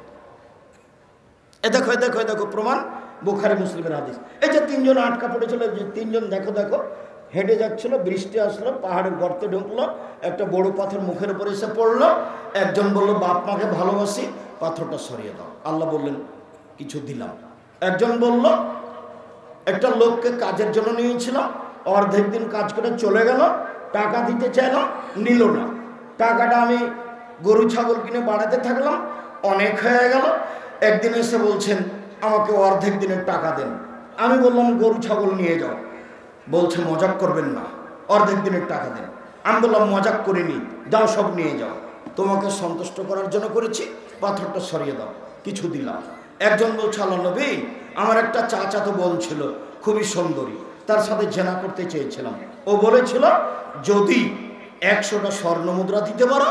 এ দেখো এ দেখো এ দেখো প্রমাণ, বুখারী মুসলিমের হাদিস। এই যে তিনজন আটকা পড়েছিল, যে তিনজন দেখো দেখো হেঁটে যাচ্ছিল, বৃষ্টি আসলো, পাহাড়ের গর্তে ঢুকলো, একটা বড় পাথর মুখের উপরে এসে পড়লো। একজন বলল বাপ মাকে ভালোবাসি, পাথরটা সরিয়ে দাও। আল্লাহ বললেন কিছু দিলাম। একজন বলল একটা লোককে কাজের জন্য নিয়েছিলাম, অর্ধেক দিন কাজ করে চলে গেল, টাকা দিতে চাইল, নিল না। টাকাটা আমি গরু ছাগল কিনে বাড়াতে থাকলাম, অনেক হয়ে গেল। একদিন এসে বলছেন আমাকে অর্ধেক দিনের টাকা দেন। আমি বললাম গরু ছাগল নিয়ে যাও। বলছে মজাক করবেন না, অর্ধেক দিনের টাকা দেন। আমি বললাম মজাক করিনি, যাও সব নিয়ে যাও, তোমাকে সন্তুষ্ট করার জন্য করেছি, পাথরটা সরিয়ে দাও, কিছু দিলাম। একজন বলছে আল্লাহ নবী, আমার একটা চাচাতো বোন ছিল, খুবই সুন্দরী, তার সাথে জেনা করতে চেয়েছিলাম। ও বলেছিল যদি 100টা স্বর্ণ মুদ্রা দিতে পারো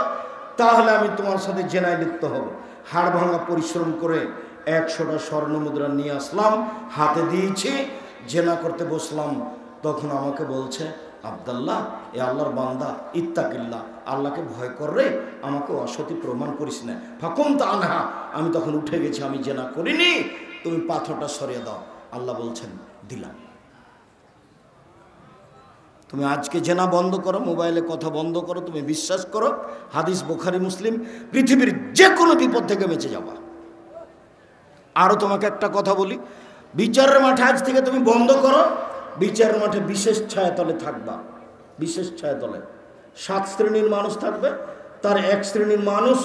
তাহলে আমি তোমার সাথে জেনায় লিপ্ত হব। হাড় ভাঙা পরিশ্রম করে 100টা স্বর্ণ মুদ্রা নিয়ে আসলাম, হাতে দিয়েছি, জেনা করতে বসলাম। তখন আমাকে বলছে আব্দুল্লাহ, এ আল্লাহর বান্দা, ইত্তাকিল্লাহ, আল্লাহকে ভয় কর রে, আমাকে অসতী প্রমাণ করিস না। ফাকুম তা আনহা, আমি তখন উঠে গেছি, আমি জেনা করিনি, তুমি পাথরটা সরিয়ে দাও। আল্লাহ বলছেন দিলাম। তুমি আজকে জেনা বন্ধ করো, মোবাইলে কথা বন্ধ করো, তুমি বিশ্বাস করো, হাদিস বুখারী মুসলিম, পৃথিবীর যে কোনো বিপদ থেকে বেঁচে যাবা। আরও তোমাকে একটা কথা বলি, বিচারের মাঠে আজ থেকে তুমি বন্ধ করো, বিচারের মাঠে বিশেষ ছায়াতলে থাকবা। বিশেষ ছায়াতলে 7 শ্রেণীর মানুষ থাকবে, তার 1 শ্রেণীর মানুষ,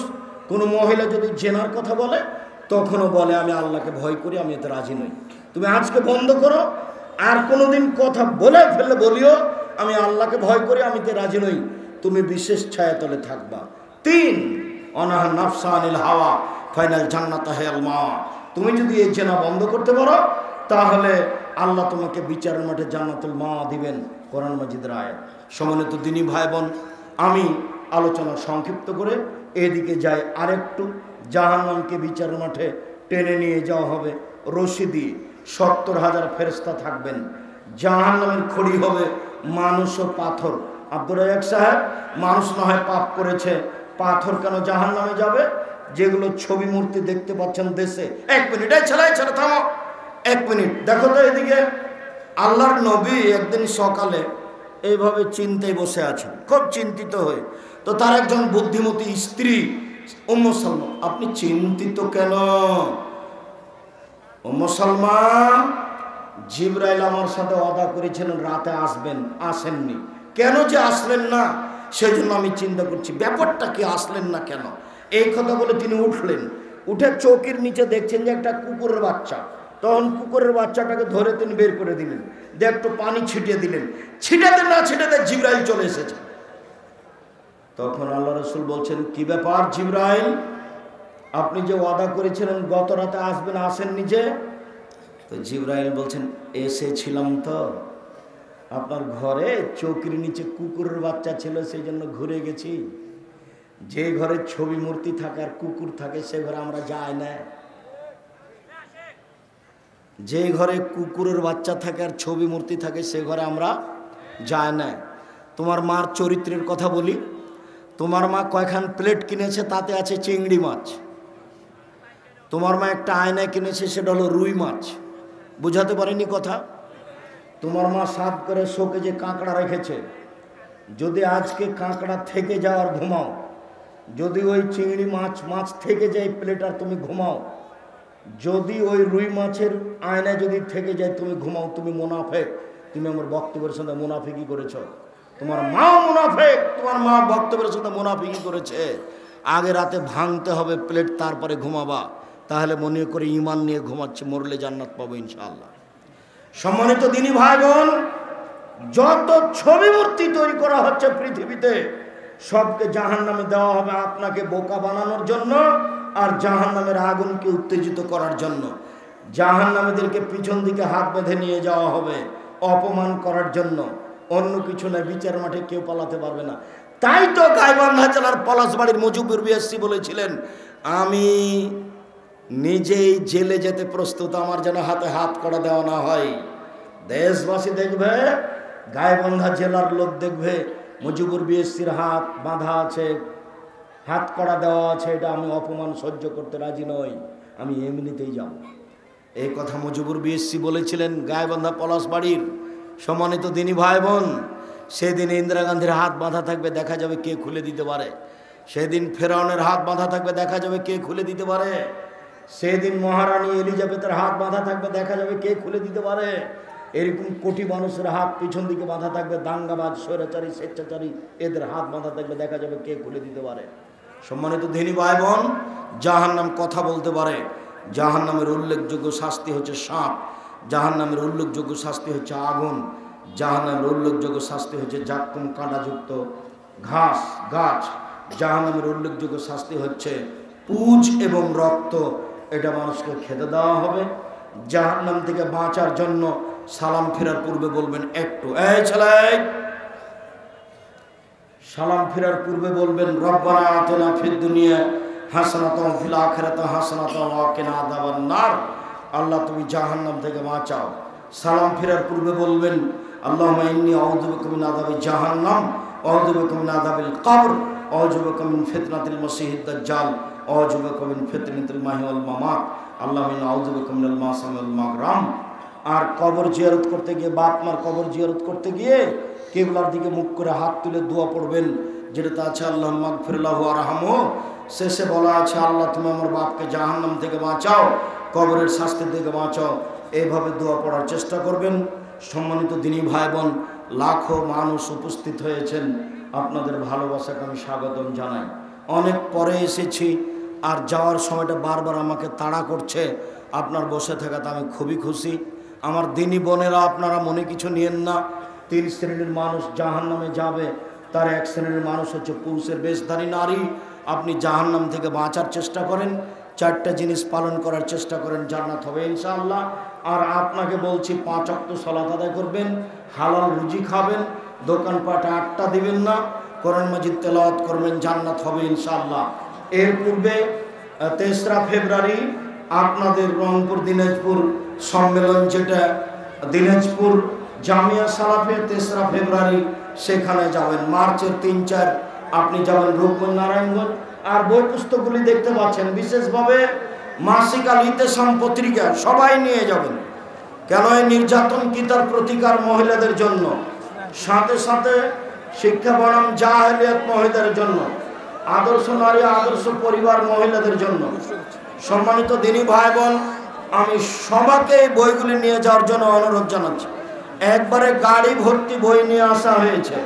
কোনো মহিলা যদি জেনার কথা বলে তখনও বলে আমি আল্লাহকে ভয় করি, আমি এতে রাজি নই। তুমি আজকে বন্ধ করো, আর কোনোদিন কথা বলে ফেললে বলিও আমি আল্লাহকে ভয় করি, আমি এতে রাজি নই, তুমি বিশেষ ছায়াতলে থাকবা। 3 অনাহা নাফসা আনিল হাওয়া ফাইনাল জান্নাতা হিয়াল মাওয়া। তুমি যদি এই জেনা বন্ধ করতে পারো তাহলে আল্লাহ তোমাকে বিচারের মাঠে জান্নাতুল মাওয়া দিবেন। কোরআন মাজিদের আয়াত। সম্মানিত দিনী ভাই বোন, আমি আলোচনা সংক্ষিপ্ত করে এদিকে যাই আরেকটু। জাহান্নামকে বিচারের মাঠে টেনে নিয়ে যাওয়া হবে রশি দিয়ে, 70,000 ফেরেশতা থাকবেন। জাহান্নামের খড়ি হবে মানুষ ও পাথর। আব্দুর রাজ্জাক সাহেব, মানুষ না হয় পাপ করেছে, পাথর কেন জাহান্নামে যাবে? যেগুলো ছবি মূর্তি দেখতে পাচ্ছেন দেশে। 1 মিনিট, এই ছেলে থামো, 1 মিনিট দেখো তো এদিকে। আল্লাহর নবী একদিন সকালে এইভাবে চিন্তায় বসে আছেন, খুব চিন্তিত হয়ে। তো তার একজন বুদ্ধিমতী স্ত্রী উম্মে সালমা, আপনি চিন্তিত কেন? উম্মে সালমা, জিবরাইল আমার সাথে ওয়াদা করেছিলেন রাতে আসবেন, আসেননি, কেন যে আসলেন না সেই জন্য আমি চিন্তা করছি, ব্যাপারটা কি, আসলেন না কেন? এই কথা বলে তিনি উঠলেন, উঠে চৌকির নিচে দেখছেন যে একটা কুকুরের বাচ্চা। তখন কুকুরের বাচ্চাটাকে ধরে তিনি বের করে দিলেন, দিয়ে একটু পানি ছিটিয়ে দিলেন। ছিটাতে না ছিটাতে জিবরাইল চলে এসেছে। তখন আল্লাহ রাসূল বলছেন, কি ব্যাপার জিবরাইল, আপনি যে ওয়াদা করেছিলেন গত রাতে আসবেন, আসেননি যে? তো জিবরাইল বলছেন, এসেছিলাম তো, আপনার ঘরে চৌকির নিচে কুকুরের বাচ্চা ছিল, সেই জন্য ঘুরে গেছি। যে ঘরে ছবি মূর্তি থাকে আর কুকুর থাকে সে ঘরে আমরা যাই না। যে ঘরে কুকুরের বাচ্চা থাকে আর ছবি মূর্তি থাকে সে ঘরে আমরা যাই না। তোমার মার চরিত্রের কথা বলি, তোমার মা কয়খান প্লেট কিনেছে তাতে আছে চিংড়ি মাছ। তোমার মা একটা আয়না কিনেছে সেটা হলো রুই মাছ। বুঝাতে পারিনি কথা? তোমার মা সাফ করে শোকে যে কাঁকড়া রেখেছে, যদি আজকে কাঁকড়া থেকে যাও আর ঘুমাও, যদি ওই চিংড়ি মাছ থেকে যায় প্লেট আর তুমি ঘুমাও, যদি ওই রুই মাছের আয়না যদি থেকে যায় তুমি ঘুমাও, তুমি মুনাফেক। তুমি আমার বক্তব্যের সাথে মুনাফিকি করেছ। তোমার মা মুনাফেক, তোমার মা বক্তব্যের সাথে মুনাফিকি করেছে। আগে রাতে ভাঙতে হবে প্লেট, তারপরে ঘুমাবা। তাহলে মনে করে ইমান নিয়ে ঘুমাচ্ছে, মরলে জান্নাত পাবো ইনশাআল্লাহ। সম্মানিত দিনী ভাই বোন, যত ছবি মূর্তি তৈরি করা হচ্ছে পৃথিবীতে সবকে জাহান্নামে দেওয়া হবে আপনাকে বোকা বানানোর জন্য আর জাহান্নামের আগুনকে উত্তেজিত করার জন্য। জাহান্নামীদেরকে পিছন দিকে হাত বেঁধে নিয়ে যাওয়া হবে অপমান করার জন্য, অন্য কিছু না। বিচার মাঠে কেউ পালাতে পারবে না। তাই তো গাইবান্ধা জেলার পলাশবাড়ির মুজিবুর বিএসসি বলেছিলেন, আমি নিজেই জেলে যেতে প্রস্তুত, আমার যেন হাতে হাত কড়া দেওয়া না হয়। দেশবাসী দেখবে, গাইবান্ধা জেলার লোক দেখবে মুজিবুর বিএসসির হাত বাঁধা আছে, হাত কড়া দেওয়া আছে। এটা আমি অপমান সহ্য করতে রাজি নই, আমি এমনিতেই যাব। এই কথা মুজিবুর বিএসসি বলেছিলেন গাইবান্ধা পলাশবাড়ির। সম্মানিত দিনী ভাই বোন, সেদিন ইন্দিরা গান্ধীর হাত বাঁধা থাকবে, দেখা যাবে কে খুলে দিতে পারে। সেদিন ফেরাউনের হাত বাঁধা থাকবে, দেখা যাবে কে খুলে দিতে পারে। সেদিন মহারানী এলিজাবেথের হাত বাঁধা থাকবে, দেখা যাবে কে খুলে দিতে পারে। এরকম কোটি মানুষের হাত পিছন দিকে বাঁধা থাকবে, দাঙ্গাবাজ, স্বৈরাচারী, স্বেচ্ছাচারী, এদের হাত বাঁধা থাকবে, দেখা যাবে কে খুলে দিতে পারে। সম্মানিত দিনী ভাই বোন, জাহান্নাম কথা বলতে পারে। জাহান্নামের উল্লেখযোগ্য শাস্তি হচ্ছে সাপ, জাহান্নামের উল্লেখযোগ্য শাস্তি হচ্ছে আগুন, জাহান্নামের উল্লেখযোগ্য শাস্তি হচ্ছে জাক্কুম কাঁটাযুক্ত গাছ, জাহান্নামের উল্লেখযোগ্য শাস্তি হচ্ছে পুজ এবং রক্ত। এটা মানুষকে খেতে দেওয়া হবে। জাহান্নাম থেকে বাঁচার জন্য সালাম ফেরার পূর্বে বলবেন একটু, এই ছেলে, সালাম ফেরার পূর্বে বলবেন রব্বানা আতিনা ফিদ দুনিয়া হাসানাতাও ওয়া ফিল আখিরাতি হাসানাতাও ওয়া কিনা আযাবান নার। আল্লাহ তুমি জাহান্নাম থেকে বাঁচাও। সালাম ফেরার পূর্বে বলবেন আল্লাহুম্মা ইন্নী আউযু বিকা মিন আযাবি জাহান্নাম ওয়া আউযু বিকা মিন আযাবিল কবর ওয়া আউযু বিকা মিন ফিতনাতিল মাসিহিদ দাজ্জাল ওয়া আউযু বিকা মিন ফিতনাতিল মাহি ওয়াল মামাত। আল্লাহুম্মা ইন্নী আউযু বিকা মিনাল মাসামি ওয়াল মাগরাম। আর কবর জিয়ারত করতে গিয়ে, বাপ মার কবর জিয়ারত করতে গিয়ে কিবলার দিকে মুখ করে হাত তুলে দোয়া পড়বেন, যেটাতে আছে আল্লাহুম্মা মাগফির লাহু ওয়ারহামহু। শেষে বলা আছে আল্লাহ তুমি আমার বাপকে জাহান্নাম থেকে বাঁচাও, কবরের শাস্তি থেকে বাঁচাও। এইভাবে দোয়া পড়ার চেষ্টা করবেন। সম্মানিত দিনী ভাই বোন, লাখো মানুষ উপস্থিত হয়েছেন, আপনাদের ভালোবাসাকে আমি স্বাগতম জানাই। অনেক পরে এসেছি আর যাওয়ার সময়টা বারবার আমাকে তাড়া করছে। আপনার বসে থাকাতে আমি খুবই খুশি। আমার দিনী বোনেরা, আপনারা মনে কিছু নিয়েন না। 3 শ্রেণীর মানুষ জাহান্নামে যাবে, তার 1 শ্রেণীর মানুষ হচ্ছে পুরুষের বেশধারী নারী। আপনি জাহান্নাম থেকে বাঁচার চেষ্টা করেন, 4টা জিনিস পালন করার চেষ্টা করেন, জান্নাত হবে ইনশাআল্লাহ। আর আপনাকে বলছি 5 ওয়াক্ত সালাত আদায় করবেন, হালাল রুজি খাবেন, দোকানপাটে আটটা দিবেন না, কোরআন মাজিদ তেলাওয়াত করবেন, জান্নাত হবে ইনশাআল্লাহ। এর পূর্বে 3রা ফেব্রুয়ারি আপনাদের রংপুর দিনাজপুর সম্মেলন, যেটা দিনাজপুর জামিয়া সালাফে 3রা ফেব্রুয়ারি, সেখানে যাবেন। মার্চের 3-4 আপনি যাবেন রূপগঞ্জ, নারায়ণগঞ্জ। আর বই পুস্তকগুলি দেখতে পাচ্ছেন, বিশেষভাবে মাসিক আল ইতেসাম পত্রিকা সবাই নিয়ে যাবেন। কেন? এই নির্যাতন কি তার প্রতিকার মহিলাদের জন্য, সাথে সাথে শিক্ষা বনাম জাহেলিয়াত মহিলাদের জন্য, আদর্শ নারী আদর্শ পরিবার মহিলাদের জন্য। সম্মানিত দিনী ভাই বোন, আমি সবাইকে এই বইগুলি নিয়ে যাওয়ার জন্য অনুরোধ জানাচ্ছি। একবারে গাড়ি ভর্তি বই নিয়ে আসা হয়েছে।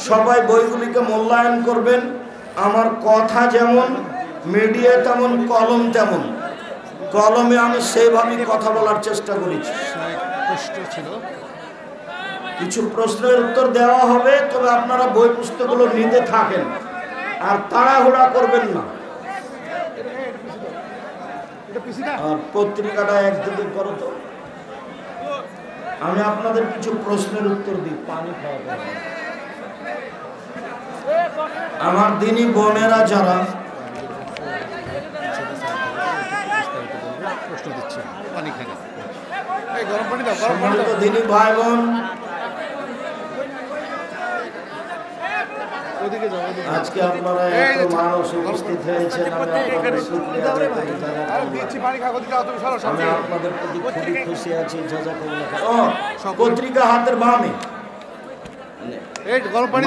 সবাই বইগুলিকে মূল্যায়ন করবেন। আমার কথা যেমন, মিডিয়া তেমন, কলম তেমন। কলমে আমি সেইভাবেই কথা বলার চেষ্টা করেছি। কিছু প্রশ্নের উত্তর দেওয়া হবে, তবে আপনারা বই পুস্তকগুলো নিতে থাকেন আর তাড়াহুড়া করবেন না। আর পত্রিকাটা একদিকে করো তো, আমি আপনাদের কিছু প্রশ্নের উত্তর দিই। পানি খাওয়া আমার দিনী বোনেরা যারা সম্মানিত দিনী ভাই বোন, আজকে আপনারা এত মানুষ উপস্থিত হয়েছেন, আমি আপনাদের প্রতি খুবই খুশি আছি। পত্রিকা হাতের বামে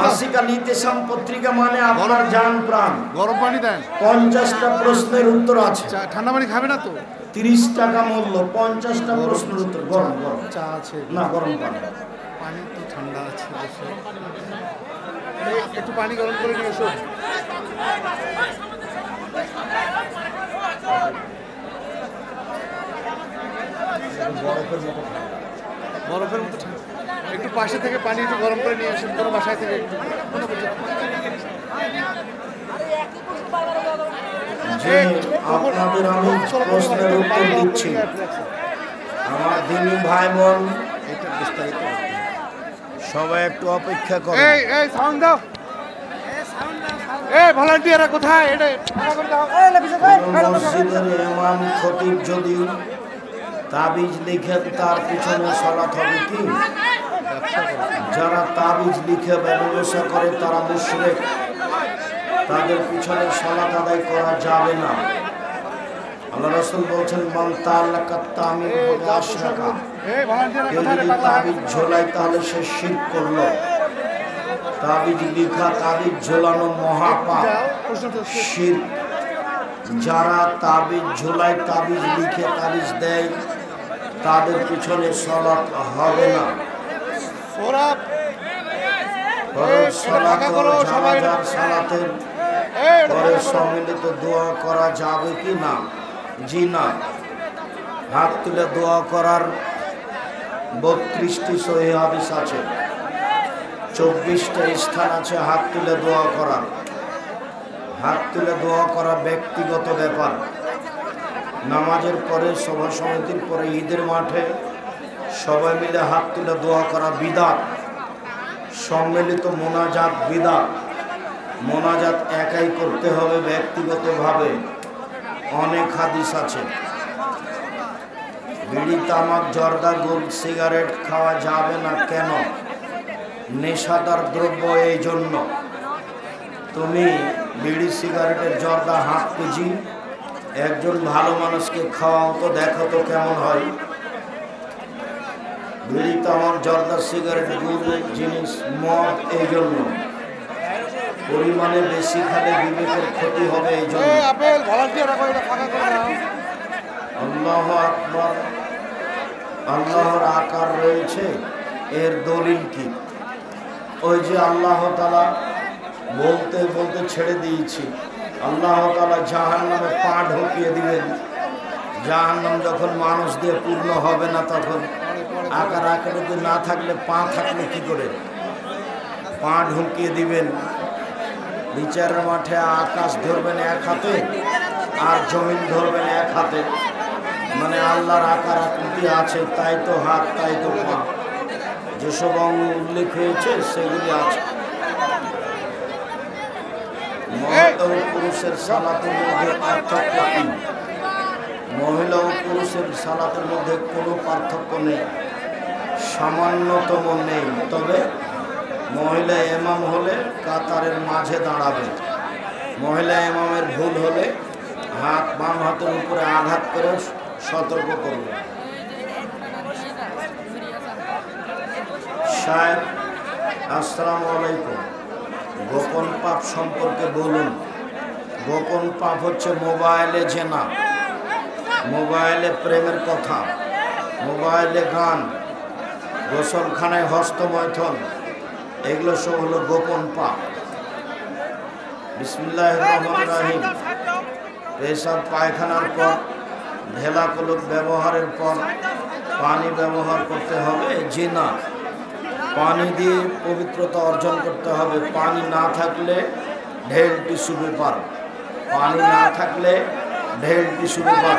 মাসিকা নিতেশাম পত্রিকা মানে আপনার জান প্রাণ। গরম পানি দেন। 50টা প্রশ্নের উত্তর আছে। ঠান্ডা পানি খাবে না তো? 30 টাকা মূল্য, 50টা প্রশ্নের উত্তর। গরম গরম চা আছে না? গরম পানি। পানি তো ঠান্ডা আছে, একটু পানি গরম করে নিয়ে এসো। বরফের মতো ঠান্ডা। একটু পাশে থেকে পানি একটু গরম করে নিয়ে আসেন, কোনো বাসায় থেকে একটু। আপনাদের আমি প্রশ্নের উত্তর দিচ্ছি। আমার দিনী ভাই বোন সবাই একটু অপেক্ষা করেন। এই সাউন্ড দাও। ভলান্টিয়াররা কোথায়? মসজিদের ইমাম খতিব যদি তাবিজ লিখে তার পিছনে সালাত হবে কি? যারা তাবিজ লিখে ব্যবসা করে তারা মুশরিক, তাদের পিছনে সালাত আদায় করা যাবে না। আল্লাহ রাসূল বলছেন মান তাআল্লাকা তামিম ফাকাদ আশরাকা, কেউ যদি তাবিজ ঝোলায় তাহলে সে শিরক করলো। তাবিজ লিখা, তাবিজ ঝোলানো মহাপাপ, শিরক। যারা তাবিজ ঝোলায়, তাবিজ লিখে তাবিজ দেয়, তাদের পিছনে সালাত হবে না। সালাতের পরে সম্মিলিত দোয়া করা যাবে কি না? জি না। হাত তুলে দোয়া করার 32টি সহিহ হাদিস আছে, 24টা স্থান আছে হাত তুলে দোয়া করার। হাত তুলে দোয়া করা ব্যক্তিগত ব্যাপার। নামাজের পরে, সভা সমিতির পরে, ঈদের মাঠে সবাই মিলে হাত তুলে দোয়া করা বিদআত। সম্মিলিত মোনাজাত বিদআত। মোনাজাত একাই করতে হবে ব্যক্তিগতভাবে, অনেক হাদিস আছে। বিড়ি, তামাক, জর্দা, গোল, সিগারেট খাওয়া যাবে না। কেন? নেশাদার দ্রব্য। এই জন্য তুমি বিড়ি, সিগারেটের, জর্দা হাফ কেজি একজন ভালো মানুষকে খাওয়াও তো, দেখো তো কেমন হয়। বিড়ি, তামাক, জর্দা, সিগারেট, গুড় জিনিস, মদ, এই জন্য পরিমাণে বেশি খেলে বিবেকের ক্ষতি হবে। এই জন্য আল্লাহ আকবার। আল্লাহর আকার রয়েছে, এর দলিল কি? ওই যে আল্লাহ তাআলা বলতে বলতে ছেড়ে দিয়েছি, আল্লাহ তাআলা জাহান্নামে পা ঢুকিয়ে দিবেন। জাহান্নাম যখন মানুষ দিয়ে পূর্ণ হবে না, তখন আকার আকৃতি না থাকলে পা থাকলে কি করে? পা ঢুকিয়ে দিবেন। বিচারের মাঠে আকাশ ধরবেন এক হাতে আর জমিন ধরবেন এক হাতে। মানে আল্লাহর আকার আকৃতি আছে, তাই তো হাত, তাই তো পা। যেসব অঙ্গ উল্লেখ হয়েছে সেগুলি আছে। মহিলা ও পুরুষের সালাতের মধ্যে পার্থক্য কি? মহিলা ও পুরুষের সালাতের মধ্যে কোনো পার্থক্য নেই, সামান্যতম নেই। তবে মহিলা ইমাম হলে কাতারের মাঝে দাঁড়াবে। মহিলা ইমামের ভুল হলে হাত বাম হাতের উপরে আঘাত করে সতর্ক করবে। সাহেব, আসসালামু আলাইকুম। গোপন পাপ সম্পর্কে বলুন। গোপন পাপ হচ্ছে মোবাইলে জেনা, মোবাইলে প্রেমের কথা, মোবাইলে গান, গোসলখানায় হস্তমৈথুন, এগুলো সব হলো গোপন পাপ। বিসমিল্লাহির রহমানির রহিম। পেশাব পায়খানার পর, ঢেলা কলুক ব্যবহারের পর পানি ব্যবহার করতে হবে। জিনা, পানি দিয়ে পবিত্রতা অর্জন করতে হবে। পানি না থাকলে ঢেল টিস্যু পেপার, পানি না থাকলে ঢেল টিস্যু পেপার।